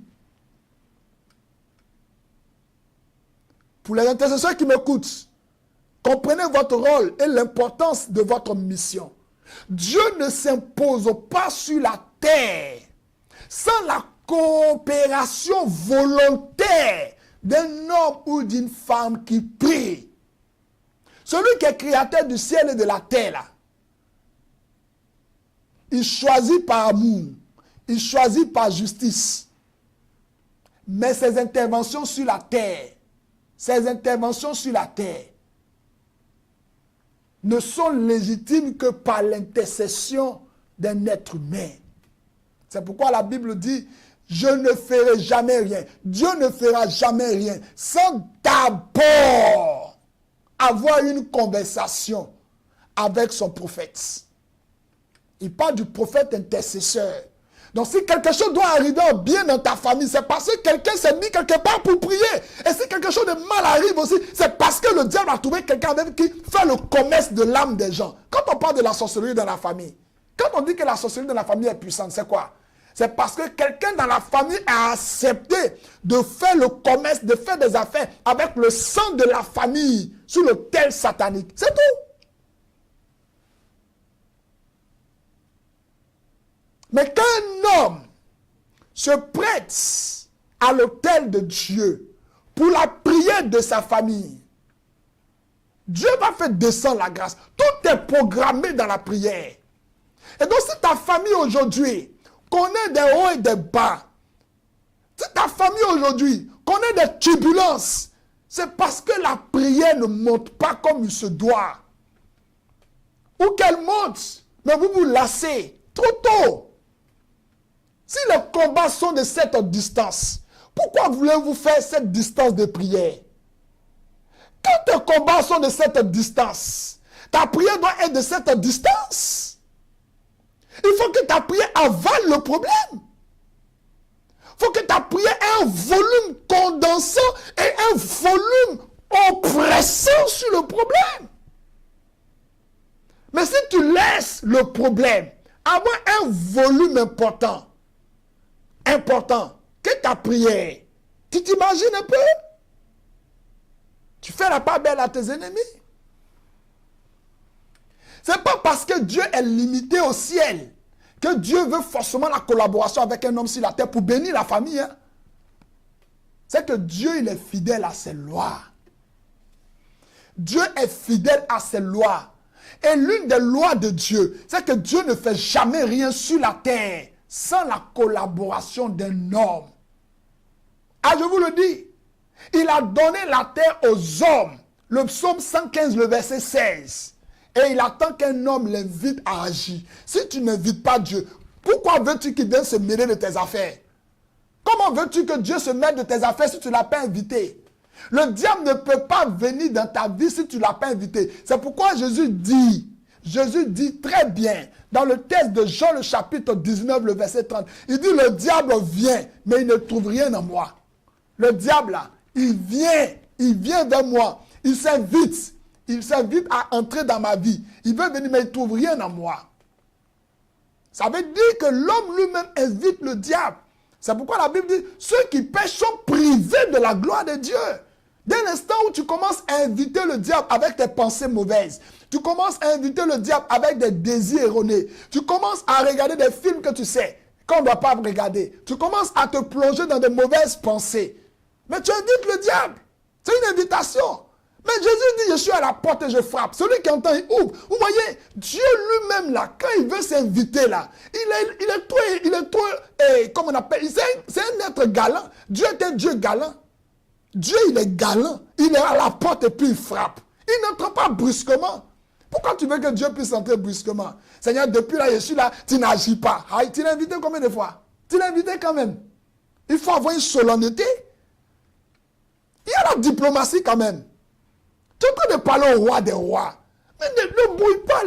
Pour les intercesseurs qui m'écoutent, comprenez votre rôle et l'importance de votre mission. Dieu ne s'impose pas sur la terre sans la coopération volontaire d'un homme ou d'une femme qui prie. Celui qui est créateur du ciel et de la terre, là, il choisit par amour, il choisit par justice. Mais ses interventions sur la terre, ne sont légitimes que par l'intercession d'un être humain. C'est pourquoi la Bible dit, je ne ferai jamais rien. Dieu ne fera jamais rien sans d'abord avoir une conversation avec son prophète. Il parle du prophète intercesseur. Donc si quelque chose doit arriver bien dans ta famille, c'est parce que quelqu'un s'est mis quelque part pour prier. Et si quelque chose de mal arrive aussi, c'est parce que le diable a trouvé quelqu'un avec qui fait le commerce de l'âme des gens. Quand on parle de la sorcellerie dans la famille, quand on dit que la sorcellerie dans la famille est puissante, c'est quoi? C'est parce que quelqu'un dans la famille a accepté de faire le commerce, de faire des affaires avec le sang de la famille sur l'autel satanique. C'est tout. Mais quand un homme se prête à l'autel de Dieu pour la prière de sa famille, Dieu va faire descendre la grâce. Tout est programmé dans la prière. Et donc si ta famille aujourd'hui connaît des hauts et des bas, si ta famille aujourd'hui connaît des turbulences, c'est parce que la prière ne monte pas comme il se doit. Ou qu'elle monte, mais vous vous lassez trop tôt. Si les combats sont de cette distance, pourquoi voulez-vous faire cette distance de prière? Quand tes combats sont de cette distance, ta prière doit être de cette distance. Il faut que ta prière avale le problème. Il faut que ta prière ait un volume condensant et un volume oppressant sur le problème. Mais si tu laisses le problème avoir un volume important, que ta prière, tu t'imagines un peu? Tu fais la part belle à tes ennemis. Ce n'est pas parce que Dieu est limité au ciel que Dieu veut forcément la collaboration avec un homme sur la terre pour bénir la famille. Hein? C'est que Dieu, il est fidèle à ses lois. Dieu est fidèle à ses lois. Et l'une des lois de Dieu, c'est que Dieu ne fait jamais rien sur la terre sans la collaboration d'un homme. Ah, je vous le dis, il a donné la terre aux hommes. Le psaume 115, le verset 16. Et il attend qu'un homme l'invite à agir. Si tu n'invites pas Dieu, pourquoi veux-tu qu'il vienne se mêler de tes affaires? Comment veux-tu que Dieu se mêle de tes affaires si tu ne l'as pas invité? Le diable ne peut pas venir dans ta vie si tu ne l'as pas invité. C'est pourquoi Jésus dit très bien, dans le texte de Jean le chapitre 19, le verset 30, il dit le diable vient, mais il ne trouve rien en moi. Le diable là, il vient vers moi, il s'invite à entrer dans ma vie. Il veut venir, mais il ne trouve rien en moi. Ça veut dire que l'homme lui-même invite le diable. C'est pourquoi la Bible dit, ceux qui pêchent sont privés de la gloire de Dieu. Dès l'instant où tu commences à inviter le diable avec tes pensées mauvaises, tu commences à inviter le diable avec des désirs erronés, tu commences à regarder des films que tu sais qu'on ne doit pas regarder, tu commences à te plonger dans de mauvaises pensées. Mais tu invites le diable. C'est une invitation. Mais Jésus dit, je suis à la porte et je frappe. Celui qui entend, il ouvre. Vous voyez, Dieu lui-même, là, quand il veut s'inviter, là, il est trop, comment on appelle, c'est un être galant. Dieu est un Dieu galant. Dieu, il est galant. Il est à la porte et puis il frappe. Il n'entre pas brusquement. Pourquoi tu veux que Dieu puisse entrer brusquement? Seigneur, depuis là, je suis là, tu n'agis pas. Tu l'as invité combien de fois? Tu l'as invité quand même. Il faut avoir une solennité. Il y a la diplomatie quand même. Tu es en train de parler au roi des rois. Mais ne bouille pas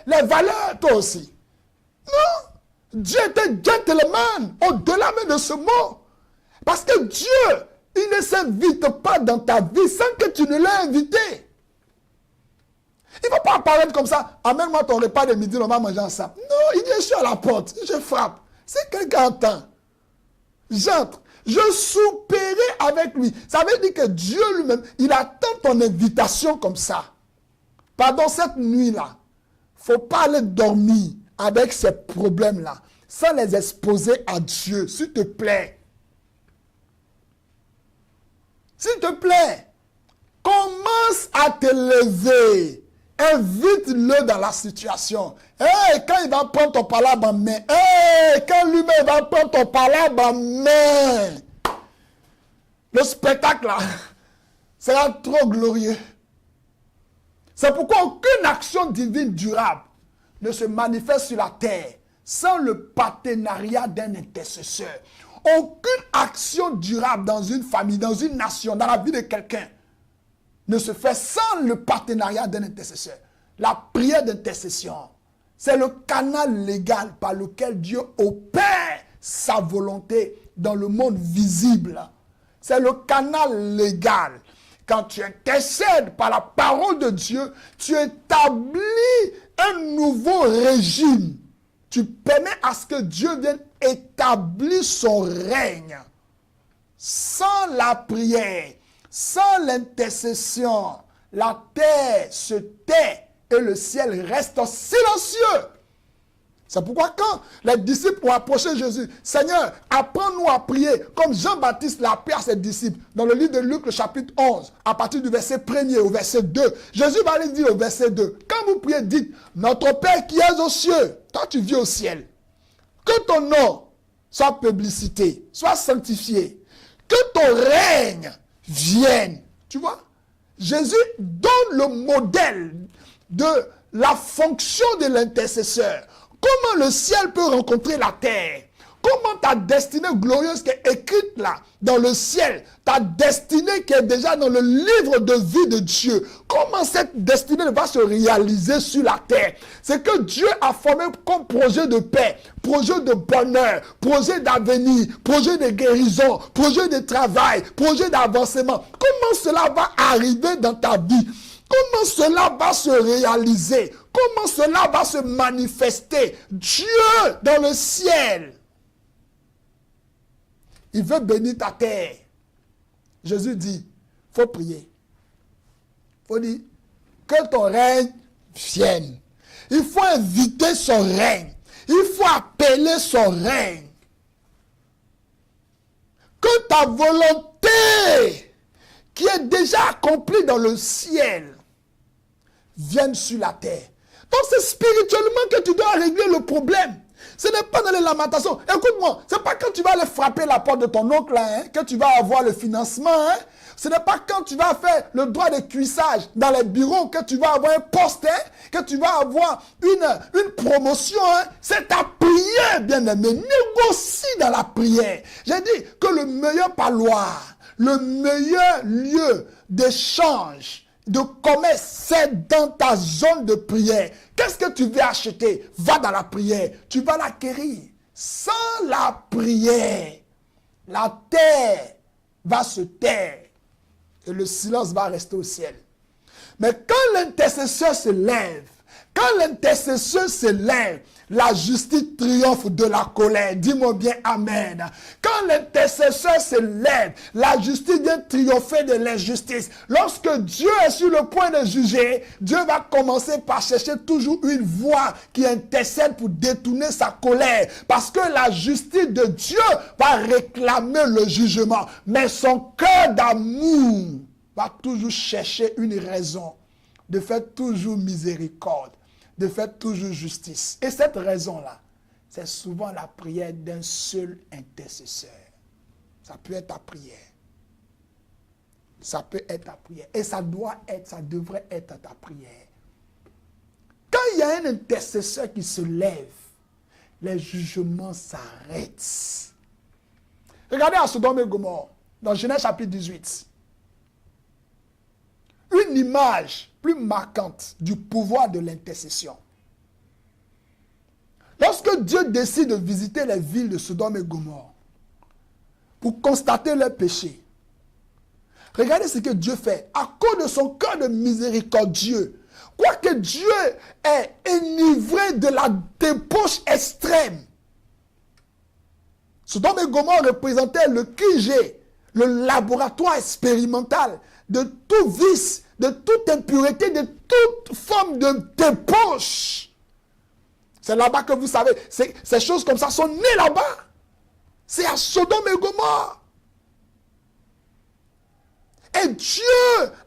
les valeurs, toi aussi. Non. Dieu est un gentleman, au-delà même de ce mot. Parce que Dieu, il ne s'invite pas dans ta vie sans que tu ne l'aies invité. Il ne va pas apparaître comme ça. Amène-moi ton repas de midi, on va manger ensemble. Non, il dit, je suis à la porte, je frappe. Si quelqu'un entend, j'entre. Je souperai avec lui. Ça veut dire que Dieu lui-même, il attend ton invitation comme ça. Pendant cette nuit-là, il ne faut pas aller dormir avec ces problèmes-là, sans les exposer à Dieu, s'il te plaît. S'il te plaît, commence à te lever. Invite-le dans la situation. Quand il va prendre ton palabre en main. Quand lui-même va prendre ton palabre en main. Le spectacle là sera trop glorieux. C'est pourquoi aucune action divine durable ne se manifeste sur la terre sans le partenariat d'un intercesseur. Aucune action durable dans une famille, dans une nation, dans la vie de quelqu'un ne se fait sans le partenariat d'un intercesseur. La prière d'intercession, c'est le canal légal par lequel Dieu opère sa volonté dans le monde visible. C'est le canal légal. Quand tu intercèdes par la parole de Dieu, tu établis un nouveau régime. Tu permets à ce que Dieu vienne établir son règne. Sans la prière, sans l'intercession, la terre se tait et le ciel reste silencieux. C'est pourquoi quand les disciples ont approché Jésus, Seigneur, apprends-nous à prier comme Jean-Baptiste l'a appris à ses disciples. Dans le livre de Luc, le chapitre 11, à partir du verset 1er au verset 2, Jésus va aller dire au verset 2, quand vous priez, dites, notre Père qui es aux cieux, toi tu vis au ciel, que ton nom soit publicité, soit sanctifié, que ton règne vienne. Tu vois, Jésus donne le modèle de la fonction de l'intercesseur. Comment le ciel peut rencontrer la terre? Comment ta destinée glorieuse qui est écrite là, dans le ciel, ta destinée qui est déjà dans le livre de vie de Dieu, comment cette destinée va se réaliser sur la terre? C'est que Dieu a formé comme projet de paix, projet de bonheur, projet d'avenir, projet de guérison, projet de travail, projet d'avancement. Comment cela va arriver dans ta vie? Comment cela va se réaliser? Comment cela va se manifester? Dieu dans le ciel, il veut bénir ta terre. Jésus dit, il faut prier. Il faut dire que ton règne vienne. Il faut inviter son règne. Il faut appeler son règne. Que ta volonté, qui est déjà accomplie dans le ciel, vienne sur la terre. Donc c'est spirituellement que tu dois régler le problème. Ce n'est pas dans les lamentations. Écoute-moi, ce n'est pas quand tu vas aller frapper la porte de ton oncle que tu vas avoir le financement. Ce n'est pas quand tu vas faire le droit de cuissage dans les bureaux que tu vas avoir un poste, que tu vas avoir une promotion. C'est ta prière, bien-aimé. Négocie dans la prière. J'ai dit que le meilleur parloir, le meilleur lieu d'échange, de commerce, c'est dans ta zone de prière. Qu'est-ce que tu veux acheter? Va dans la prière. Tu vas l'acquérir. Sans la prière, la terre va se taire et le silence va rester au ciel. Mais quand l'intercesseur se lève, la justice triomphe de la colère. Dis-moi bien amen. Quand l'intercesseur se lève, la justice vient triompher de l'injustice. Lorsque Dieu est sur le point de juger, Dieu va commencer par chercher toujours une voie qui intercède pour détourner sa colère. Parce que la justice de Dieu va réclamer le jugement. Mais son cœur d'amour va toujours chercher une raison de faire toujours miséricorde, de faire toujours justice. Et cette raison-là, c'est souvent la prière d'un seul intercesseur. Ça peut être ta prière. Ça peut être ta prière. Et ça devrait être ta prière. Quand il y a un intercesseur qui se lève, les jugements s'arrêtent. Regardez à Sodome et Gomorrhe, dans Genèse chapitre 18. Une image plus marquante du pouvoir de l'intercession. Lorsque Dieu décide de visiter les villes de Sodome et Gomorrhe pour constater leurs péchés, regardez ce que Dieu fait. À cause de son cœur de miséricordieux, quoique Dieu est enivré de la débauche extrême, Sodome et Gomorrhe représentaient le QG, le laboratoire expérimental de tout vice, de toute impureté, de toute forme de débauche. C'est là-bas que vous savez, ces choses comme ça sont nées là-bas. C'est à Sodome et Gomorrhe. Et Dieu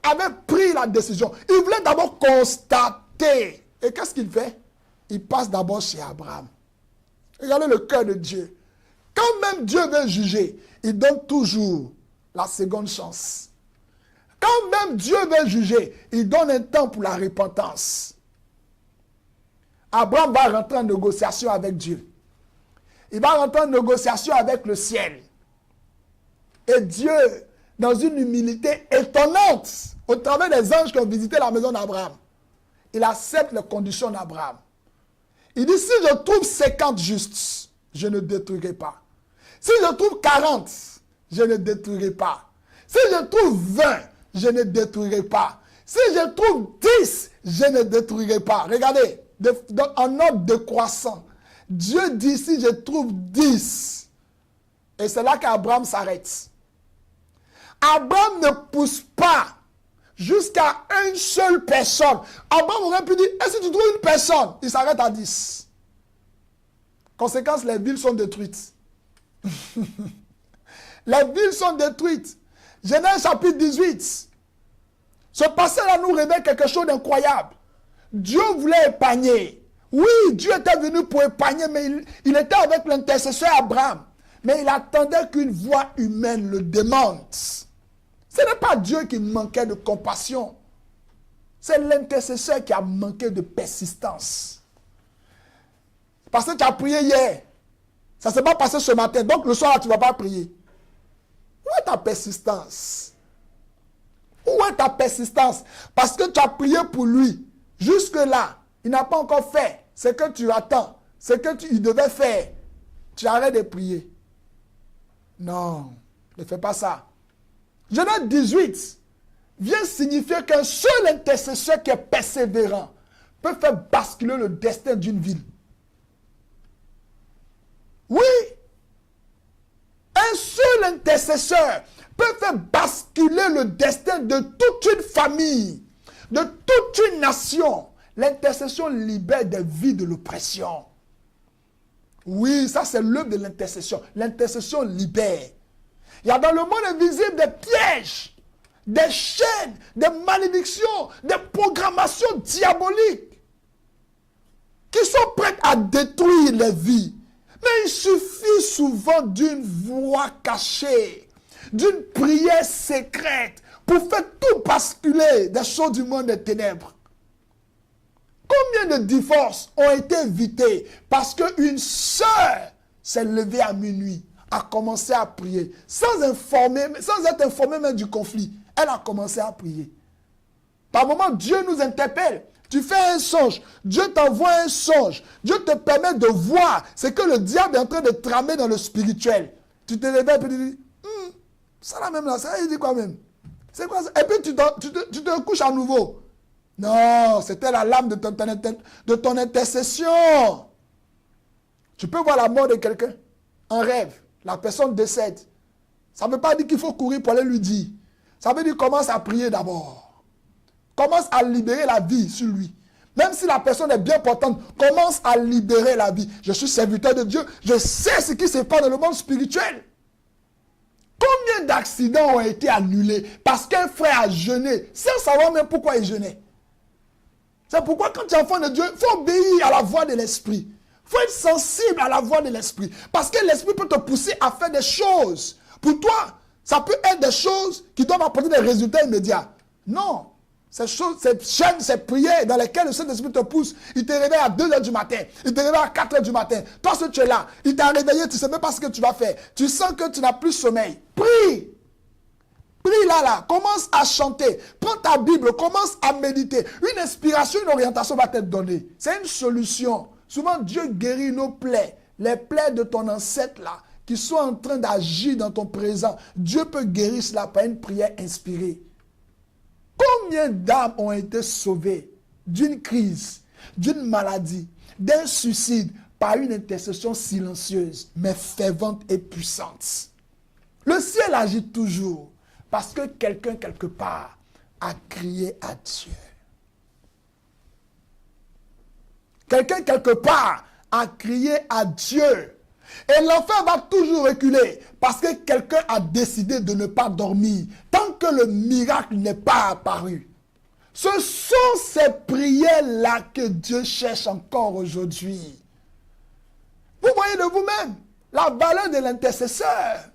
avait pris la décision. Il voulait d'abord constater. Et qu'est-ce qu'il fait? Il passe d'abord chez Abraham. Regardez le cœur de Dieu. Quand même Dieu veut juger, il donne toujours la seconde chance. Quand même Dieu veut juger, il donne un temps pour la repentance. Abraham va rentrer en négociation avec Dieu. Il va rentrer en négociation avec le ciel. Et Dieu, dans une humilité étonnante, au travers des anges qui ont visité la maison d'Abraham, il accepte les conditions d'Abraham. Il dit, si je trouve 50 justes, je ne détruirai pas. Si je trouve 40, je ne détruirai pas. Si je trouve 20, je ne détruirai pas. Si je trouve 10, je ne détruirai pas. Regardez, en ordre décroissant, Dieu dit si je trouve 10. Et c'est là qu'Abraham s'arrête. Abraham ne pousse pas jusqu'à une seule personne. Abraham aurait pu dire, est-ce que tu trouves une personne? Il s'arrête à 10. Conséquence, les villes sont détruites. Les villes sont détruites. Genèse chapitre 18. Ce passage-là nous révèle quelque chose d'incroyable. Dieu voulait épargner. Oui, Dieu était venu pour épargner, mais il était avec l'intercesseur Abraham. Mais il attendait qu'une voix humaine le demande. Ce n'est pas Dieu qui manquait de compassion. C'est l'intercesseur qui a manqué de persistance. Parce que tu as prié hier. Ça ne s'est pas passé ce matin. Donc le soir, tu ne vas pas prier. Où est ta persistance? Où est ta persistance? Parce que tu as prié pour lui. Jusque-là, il n'a pas encore fait ce que tu attends. Ce qu'il devait faire. Tu arrêtes de prier. Non, ne fais pas ça. Genèse 18 vient signifier qu'un seul intercesseur qui est persévérant peut faire basculer le destin d'une ville. Oui, un seul intercesseur peut faire basculer le destin de toute une famille, de toute une nation. L'intercession libère des vies de l'oppression. Oui, ça c'est l'œuvre de l'intercession. L'intercession libère. Il y a dans le monde invisible des pièges. des chaînes, des malédictions, des programmations diaboliques qui sont prêtes à détruire les vies. Mais il suffit souvent d'une voix cachée, d'une prière secrète pour faire tout basculer des choses du monde des ténèbres. Combien de divorces ont été évités parce qu'une sœur s'est levée à minuit, a commencé à prier, sans être informée même du conflit. Elle a commencé à prier. Par moment, Dieu nous interpelle. Tu fais un songe, Dieu t'envoie un songe, Dieu te permet de voir ce que le diable est en train de tramer dans le spirituel. Tu te réveilles et tu te dis, ça là même là, ça il dit quoi même? C'est quoi ça? Et puis tu te couches à nouveau. Non, c'était la lame de ton intercession. Tu peux voir la mort de quelqu'un en rêve. La personne décède. Ça ne veut pas dire qu'il faut courir pour aller lui dire. Ça veut dire commence à prier d'abord. Commence à libérer la vie sur lui. Même si la personne est bien portante, commence à libérer la vie. Je suis serviteur de Dieu. Je sais ce qui se passe dans le monde spirituel. Combien d'accidents ont été annulés parce qu'un frère a jeûné sans savoir même pourquoi il jeûnait. C'est pourquoi quand tu es enfant de Dieu, il faut obéir à la voix de l'esprit. Il faut être sensible à la voix de l'esprit. Parce que l'esprit peut te pousser à faire des choses. Pour toi, ça peut être des choses qui doivent apporter des résultats immédiats. Non. Ces choses, ces chaînes, ces prières dans lesquelles le Saint-Esprit te pousse, il te réveille à 2 h du matin, il te réveille à 4 h du matin. Toi, si tu es là, il t'a réveillé, tu ne sais même pas ce que tu vas faire. Tu sens que tu n'as plus sommeil. Prie. Prie là, commence à chanter. Prends ta Bible, commence à méditer. Une inspiration, une orientation va t'être donnée. C'est une solution. Souvent, Dieu guérit nos plaies. Les plaies de ton ancêtre là, qui sont en train d'agir dans ton présent. Dieu peut guérir cela par une prière inspirée. Combien d'âmes ont été sauvées d'une crise, d'une maladie, d'un suicide par une intercession silencieuse, mais fervente et puissante? Le ciel agit toujours parce que quelqu'un quelque part a crié à Dieu. Quelqu'un quelque part a crié à Dieu. Et l'enfer va toujours reculer parce que quelqu'un a décidé de ne pas dormir tant que le miracle n'est pas apparu. Ce sont ces prières-là que Dieu cherche encore aujourd'hui. Vous voyez de vous-même la valeur de l'intercesseur.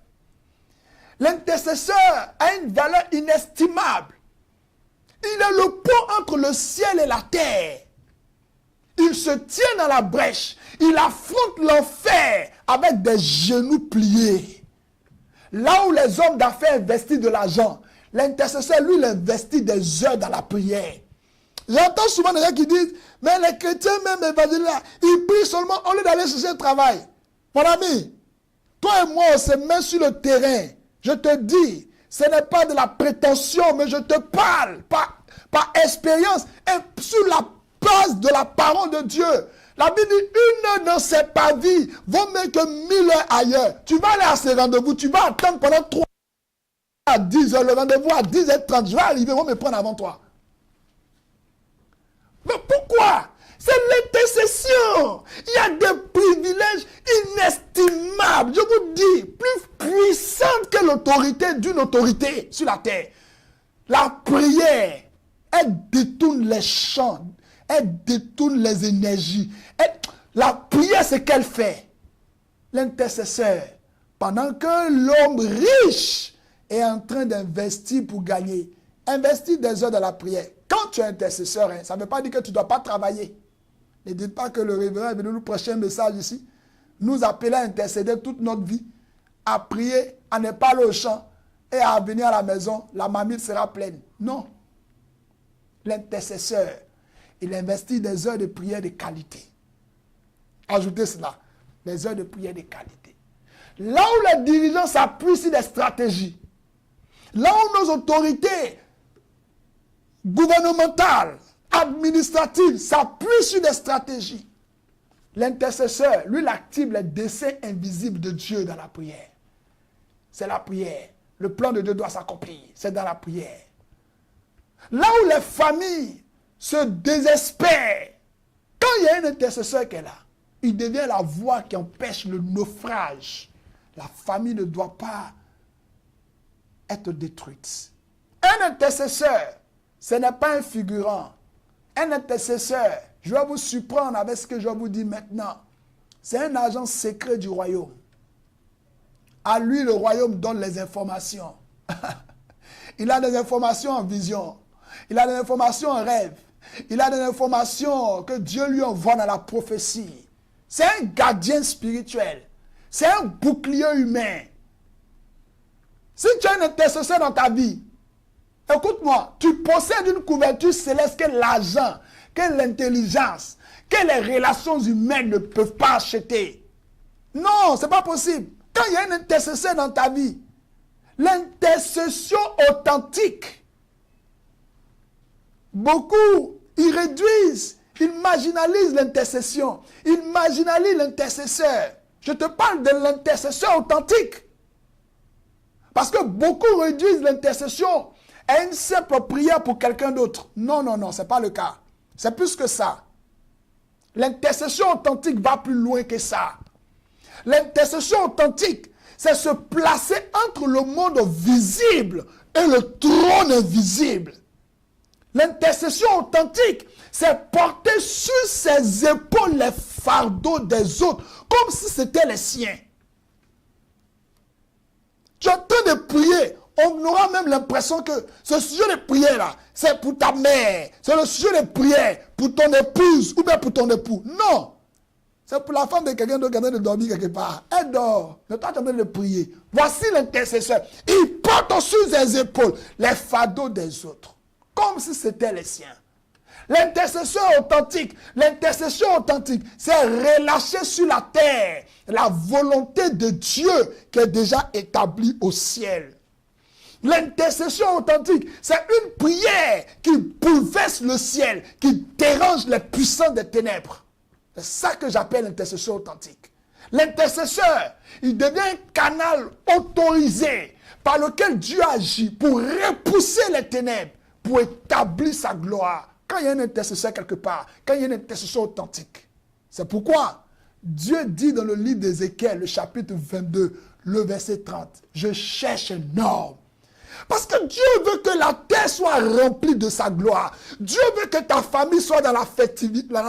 L'intercesseur a une valeur inestimable. Il est le pont entre le ciel et la terre. Il se tient dans la brèche. Il affronte l'enfer avec des genoux pliés. Là où les hommes d'affaires investissent de l'argent, l'intercesseur, lui, il investit des heures dans la prière. J'entends souvent des gens qui disent, mais les chrétiens même évangéliques là, ils prient seulement au lieu d'aller chercher un travail. Mon ami, toi et moi, on se met sur le terrain. Je te dis, ce n'est pas de la prétention, mais je te parle par expérience et sur la base de la parole de Dieu. La Bible dit, une heure dans ses pavis vaut mieux que 1000 heures ailleurs. Tu vas aller à ces rendez-vous, tu vas attendre pendant 3 à 10 heures, le rendez-vous à 10h30, je vais arriver, ils vont me prendre avant toi. Mais pourquoi? C'est l'intercession. Il y a des privilèges inestimables, je vous dis, plus puissantes que l'autorité d'une autorité sur la terre. La prière, elle détourne les champs, elle détourne les énergies. La prière, c'est qu'elle fait. L'intercesseur, pendant que l'homme riche est en train d'investir pour gagner, investir des heures dans la prière. Quand tu es intercesseur, ça ne veut pas dire que tu ne dois pas travailler. Ne dites pas que le révérend est venu nous prêcher un message ici, nous appeler à intercéder toute notre vie, à prier, à ne pas aller au champ et à venir à la maison, la marmite sera pleine. Non. L'intercesseur, il investit des heures de prière de qualité. Ajoutez cela, des heures de prière de qualité. Là où les dirigeants s'appuient sur des stratégies, là où nos autorités gouvernementales, administratives s'appuient sur des stratégies, l'intercesseur, lui, il active les desseins invisibles de Dieu dans la prière. C'est la prière. Le plan de Dieu doit s'accomplir. C'est dans la prière. Là où les familles se désespèrent, quand il y a un intercesseur qui est là, il devient la voie qui empêche le naufrage. La famille ne doit pas être détruite. Un intercesseur, ce n'est pas un figurant. Un intercesseur, je vais vous surprendre avec ce que je vais vous dire maintenant. C'est un agent secret du royaume. À lui, le royaume donne les informations. Il a des informations en vision. Il a des informations en rêve. Il a des informations que Dieu lui envoie dans la prophétie. C'est un gardien spirituel. C'est un bouclier humain. Si tu as un intercesseur dans ta vie, écoute-moi, tu possèdes une couverture céleste que l'argent, que l'intelligence, que les relations humaines ne peuvent pas acheter. Non, ce n'est pas possible. Quand il y a un intercesseur dans ta vie, l'intercession authentique, beaucoup, ils réduisent, ils marginalisent l'intercession, ils marginalisent l'intercesseur. Je te parle de l'intercession authentique. Parce que beaucoup réduisent l'intercession à une simple prière pour quelqu'un d'autre. Non, non, non, ce n'est pas le cas. C'est plus que ça. L'intercession authentique va plus loin que ça. L'intercession authentique, c'est se placer entre le monde visible et le trône invisible. L'intercession authentique, c'est porter sur ses épaules les fardeaux des autres, comme si c'était les siens. Tu es en train de prier, on aura même l'impression que ce sujet de prière-là, c'est pour ta mère, c'est le sujet de prière pour ton épouse ou bien pour ton époux. Non! C'est pour la femme de quelqu'un d'autre qui est en train de dormir quelque part. Elle dort. Mais toi, tu es en train de prier. Voici l'intercesseur. Il porte sur ses épaules les fardeaux des autres. Comme si c'était les siens. L'intercession authentique, c'est relâcher sur la terre la volonté de Dieu qui est déjà établie au ciel. L'intercession authentique, c'est une prière qui bouleverse le ciel, qui dérange les puissants des ténèbres. C'est ça que j'appelle l'intercession authentique. L'intercesseur, il devient un canal autorisé par lequel Dieu agit pour repousser les ténèbres, pour établir sa gloire. Quand il y a un intercesseur quelque part, quand il y a une intercession authentique. C'est pourquoi Dieu dit dans le livre d'Ézéchiel, le chapitre 22, le verset 30, « Je cherche un homme. » Parce que Dieu veut que la terre soit remplie de sa gloire. Dieu veut que ta famille soit dans la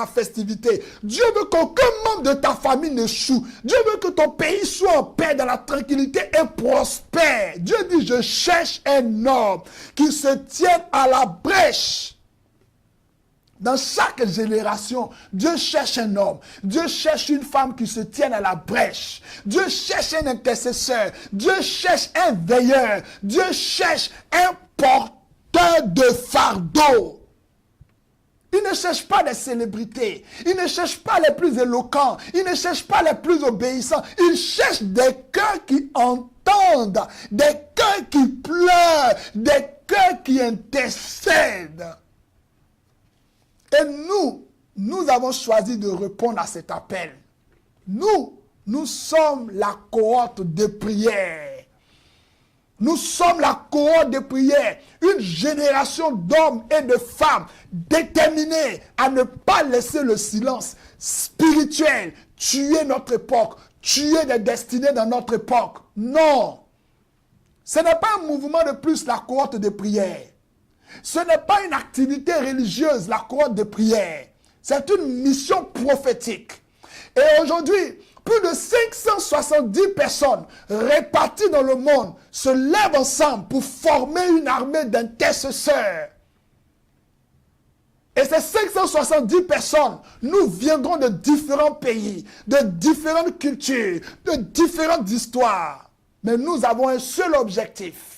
festivité. Dieu veut qu'aucun membre de ta famille n'échoue. Dieu veut que ton pays soit en paix, dans la tranquillité et prospère. Dieu dit, je cherche un homme qui se tienne à la brèche. Dans chaque génération, Dieu cherche un homme. Dieu cherche une femme qui se tienne à la brèche. Dieu cherche un intercesseur. Dieu cherche un veilleur. Dieu cherche un porteur de fardeau. Il ne cherche pas des célébrités. Il ne cherche pas les plus éloquents. Il ne cherche pas les plus obéissants. Il cherche des cœurs qui entendent, des cœurs qui pleurent, des cœurs qui intercèdent. Et nous avons choisi de répondre à cet appel. Nous sommes la cohorte de prière. Nous sommes la cohorte de prière. Une génération d'hommes et de femmes déterminés à ne pas laisser le silence spirituel tuer notre époque, tuer des destinées dans notre époque. Non. Ce n'est pas un mouvement de plus, la cohorte de prière. Ce n'est pas une activité religieuse, la cohorte de prière. C'est une mission prophétique. Et aujourd'hui, plus de 570 personnes réparties dans le monde se lèvent ensemble pour former une armée d'intercesseurs. Et ces 570 personnes, nous viendrons de différents pays, de différentes cultures, de différentes histoires. Mais nous avons un seul objectif.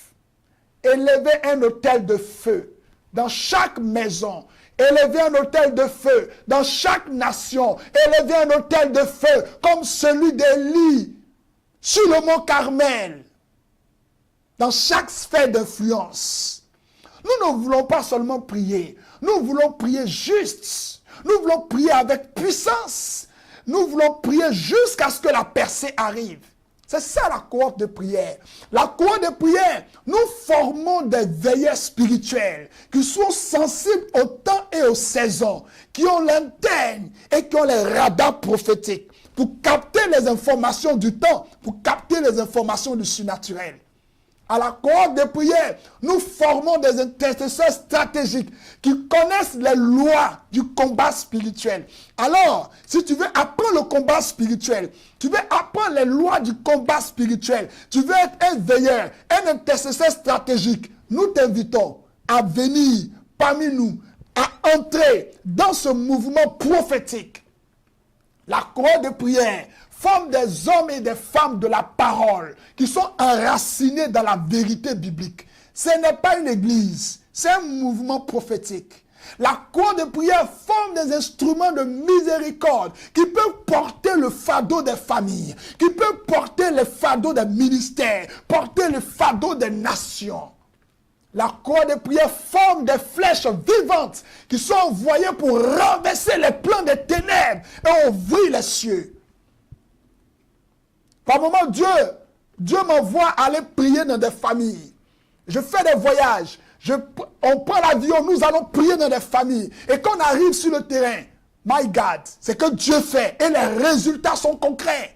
Élever un autel de feu dans chaque maison. Élever un autel de feu dans chaque nation. Élever un autel de feu comme celui d'Élie sur le mont Carmel. Dans chaque sphère d'influence. Nous ne voulons pas seulement prier. Nous voulons prier juste. Nous voulons prier avec puissance. Nous voulons prier jusqu'à ce que la percée arrive. C'est ça la cohorte de prière. La cohorte de prière, nous formons des veilleurs spirituels qui sont sensibles au temps et aux saisons, qui ont l'antenne et qui ont les radars prophétiques pour capter les informations du temps, pour capter les informations du surnaturel. À la cohorte de prière, nous formons des intercesseurs stratégiques qui connaissent les lois du combat spirituel. Alors, si tu veux apprendre le combat spirituel, tu veux apprendre les lois du combat spirituel, tu veux être un veilleur, un intercesseur stratégique, nous t'invitons à venir parmi nous, à entrer dans ce mouvement prophétique. La cohorte de prière forme des hommes et des femmes de la parole qui sont enracinés dans la vérité biblique. Ce n'est pas une église, c'est un mouvement prophétique. La cohorte de prière forme des instruments de miséricorde qui peuvent porter le fardeau des familles, qui peuvent porter le fardeau des ministères, porter le fardeau des nations. La cohorte de prière forme des flèches vivantes qui sont envoyées pour renverser les plans des ténèbres et ouvrir les cieux. Par moment, Dieu m'envoie aller prier dans des familles. Je fais des voyages. On prend l'avion, nous allons prier dans des familles. Et quand on arrive sur le terrain, my God, c'est que Dieu fait. Et les résultats sont concrets.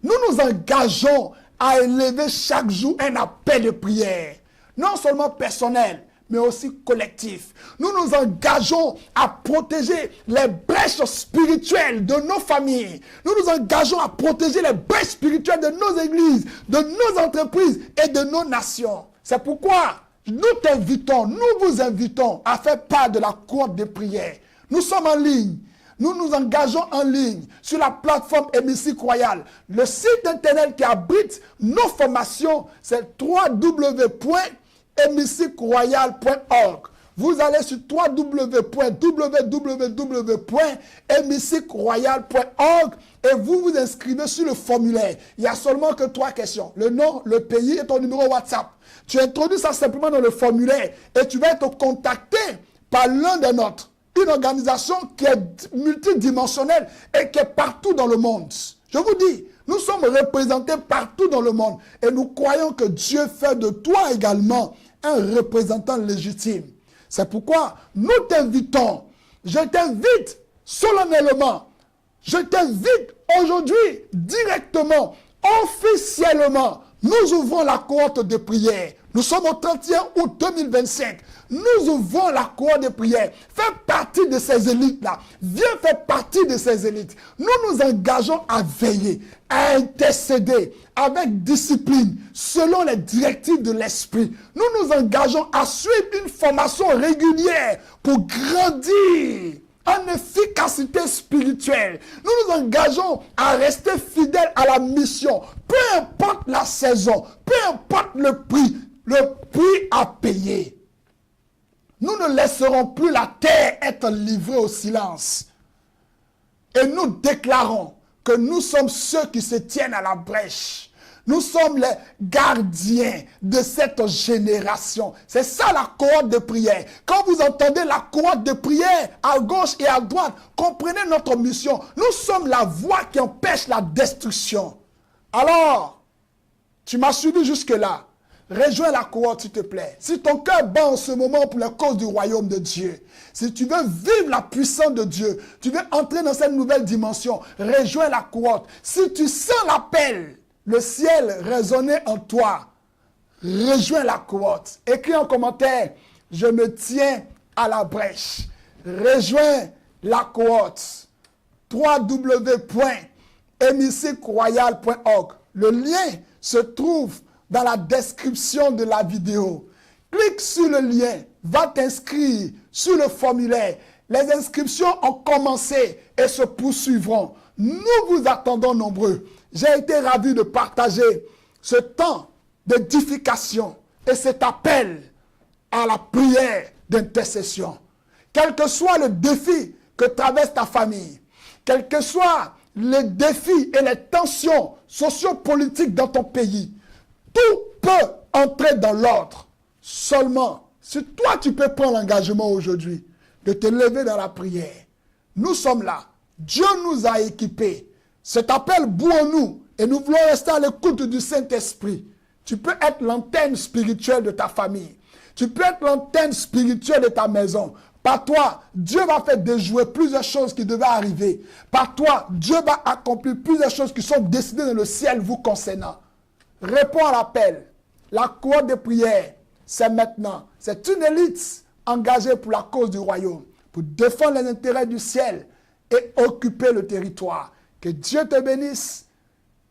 Nous nous engageons à élever chaque jour un appel de prière. Non seulement personnel, mais aussi collectif. Nous nous engageons à protéger les brèches spirituelles de nos familles. Nous nous engageons à protéger les brèches spirituelles de nos églises, de nos entreprises et de nos nations. C'est pourquoi nous t'invitons, nous vous invitons à faire part de la cohorte de prière. Nous sommes en ligne. Nous nous engageons en ligne sur la plateforme Hémicycle Royal. Le site internet qui abrite nos formations, c'est www.hémicycleroyal.org. Vous allez sur www.hémicycleroyal.org et vous vous inscrivez sur le formulaire. Il n'y a seulement que 3 questions. Le nom, le pays et ton numéro WhatsApp. Tu introduis ça simplement dans le formulaire et tu vas être contacté par l'un des nôtres. Une organisation qui est multidimensionnelle et qui est partout dans le monde. Je vous dis, nous sommes représentés partout dans le monde et nous croyons que Dieu fait de toi également un représentant légitime. C'est pourquoi nous t'invitons, je t'invite solennellement, je t'invite aujourd'hui directement, officiellement, nous ouvrons la cohorte de prière. Nous sommes au 31 août 2025. Nous ouvrons la cohorte de prière. Fais partie de ces élites-là. Viens faire partie de ces élites. Nous nous engageons à veiller, à intercéder avec discipline, selon les directives de l'Esprit. Nous nous engageons à suivre une formation régulière pour grandir en efficacité spirituelle. Nous nous engageons à rester fidèles à la mission. Peu importe la saison, peu importe le prix à payer. Nous ne laisserons plus la terre être livrée au silence. Et nous déclarons que nous sommes ceux qui se tiennent à la brèche. Nous sommes les gardiens de cette génération. C'est ça la cohorte de prière. Quand vous entendez la cohorte de prière à gauche et à droite, comprenez notre mission. Nous sommes la voie qui empêche la destruction. Alors, tu m'as suivi jusque-là. Rejoins la cohorte, s'il te plaît. Si ton cœur bat en ce moment pour la cause du royaume de Dieu, si tu veux vivre la puissance de Dieu, tu veux entrer dans cette nouvelle dimension, rejoins la cohorte. Si tu sens l'appel, le ciel résonner en toi, rejoins la cohorte. Écris en commentaire, je me tiens à la brèche. Rejoins la cohorte. www.hémicycleroyal.org. Le lien se trouve dans la description de la vidéo. Clique sur le lien, va t'inscrire sur le formulaire. Les inscriptions ont commencé et se poursuivront. Nous vous attendons nombreux. J'ai été ravi de partager ce temps d'édification et cet appel à la prière d'intercession. Quel que soit le défi que traverse ta famille, quels que soient les défis et les tensions sociopolitiques dans ton pays, tout peut entrer dans l'ordre. Seulement, si toi tu peux prendre l'engagement aujourd'hui de te lever dans la prière, nous sommes là. Dieu nous a équipés. Cet appel bout en nous et nous voulons rester à l'écoute du Saint-Esprit. Tu peux être l'antenne spirituelle de ta famille. Tu peux être l'antenne spirituelle de ta maison. Par toi, Dieu va faire déjouer plusieurs choses qui devaient arriver. Par toi, Dieu va accomplir plusieurs choses qui sont décidées dans le ciel vous concernant. réponds à l'appel. La cohorte de prière, c'est maintenant. C'est une élite engagée pour la cause du royaume, pour défendre les intérêts du ciel et occuper le territoire. Que Dieu te bénisse,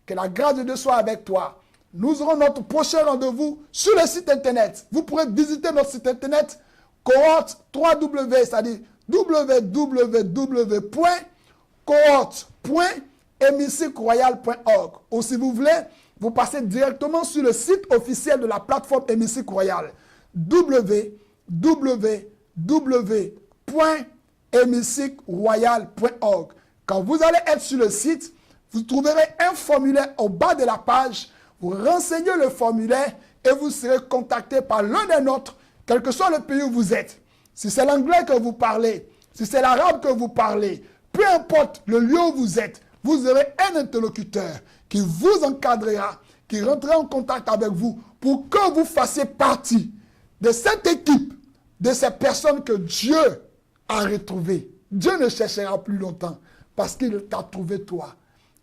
que la grâce de Dieu soit avec toi. Nous aurons notre prochain rendez-vous sur le site internet. Vous pourrez visiter notre site internet, cohorte 3W, c'est-à-dire www.cohorte.hémicycle-royal.org. Ou si vous voulez, vous passez directement sur le site officiel de la plateforme Hémicycle Royal, www.hémicycle-royal.org. Quand vous allez être sur le site, vous trouverez un formulaire au bas de la page. Vous renseignez le formulaire et vous serez contacté par l'un des nôtres, quel que soit le pays où vous êtes. Si c'est l'anglais que vous parlez, si c'est l'arabe que vous parlez, peu importe le lieu où vous êtes, vous aurez un interlocuteur qui vous encadrera, qui rentrera en contact avec vous pour que vous fassiez partie de cette équipe, de ces personnes que Dieu a retrouvées. Dieu ne cherchera plus longtemps parce qu'il t'a trouvé toi.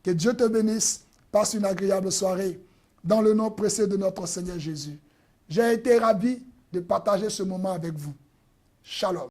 Que Dieu te bénisse. Passe une agréable soirée dans le nom précieux de notre Seigneur Jésus. J'ai été ravi de partager ce moment avec vous. Shalom.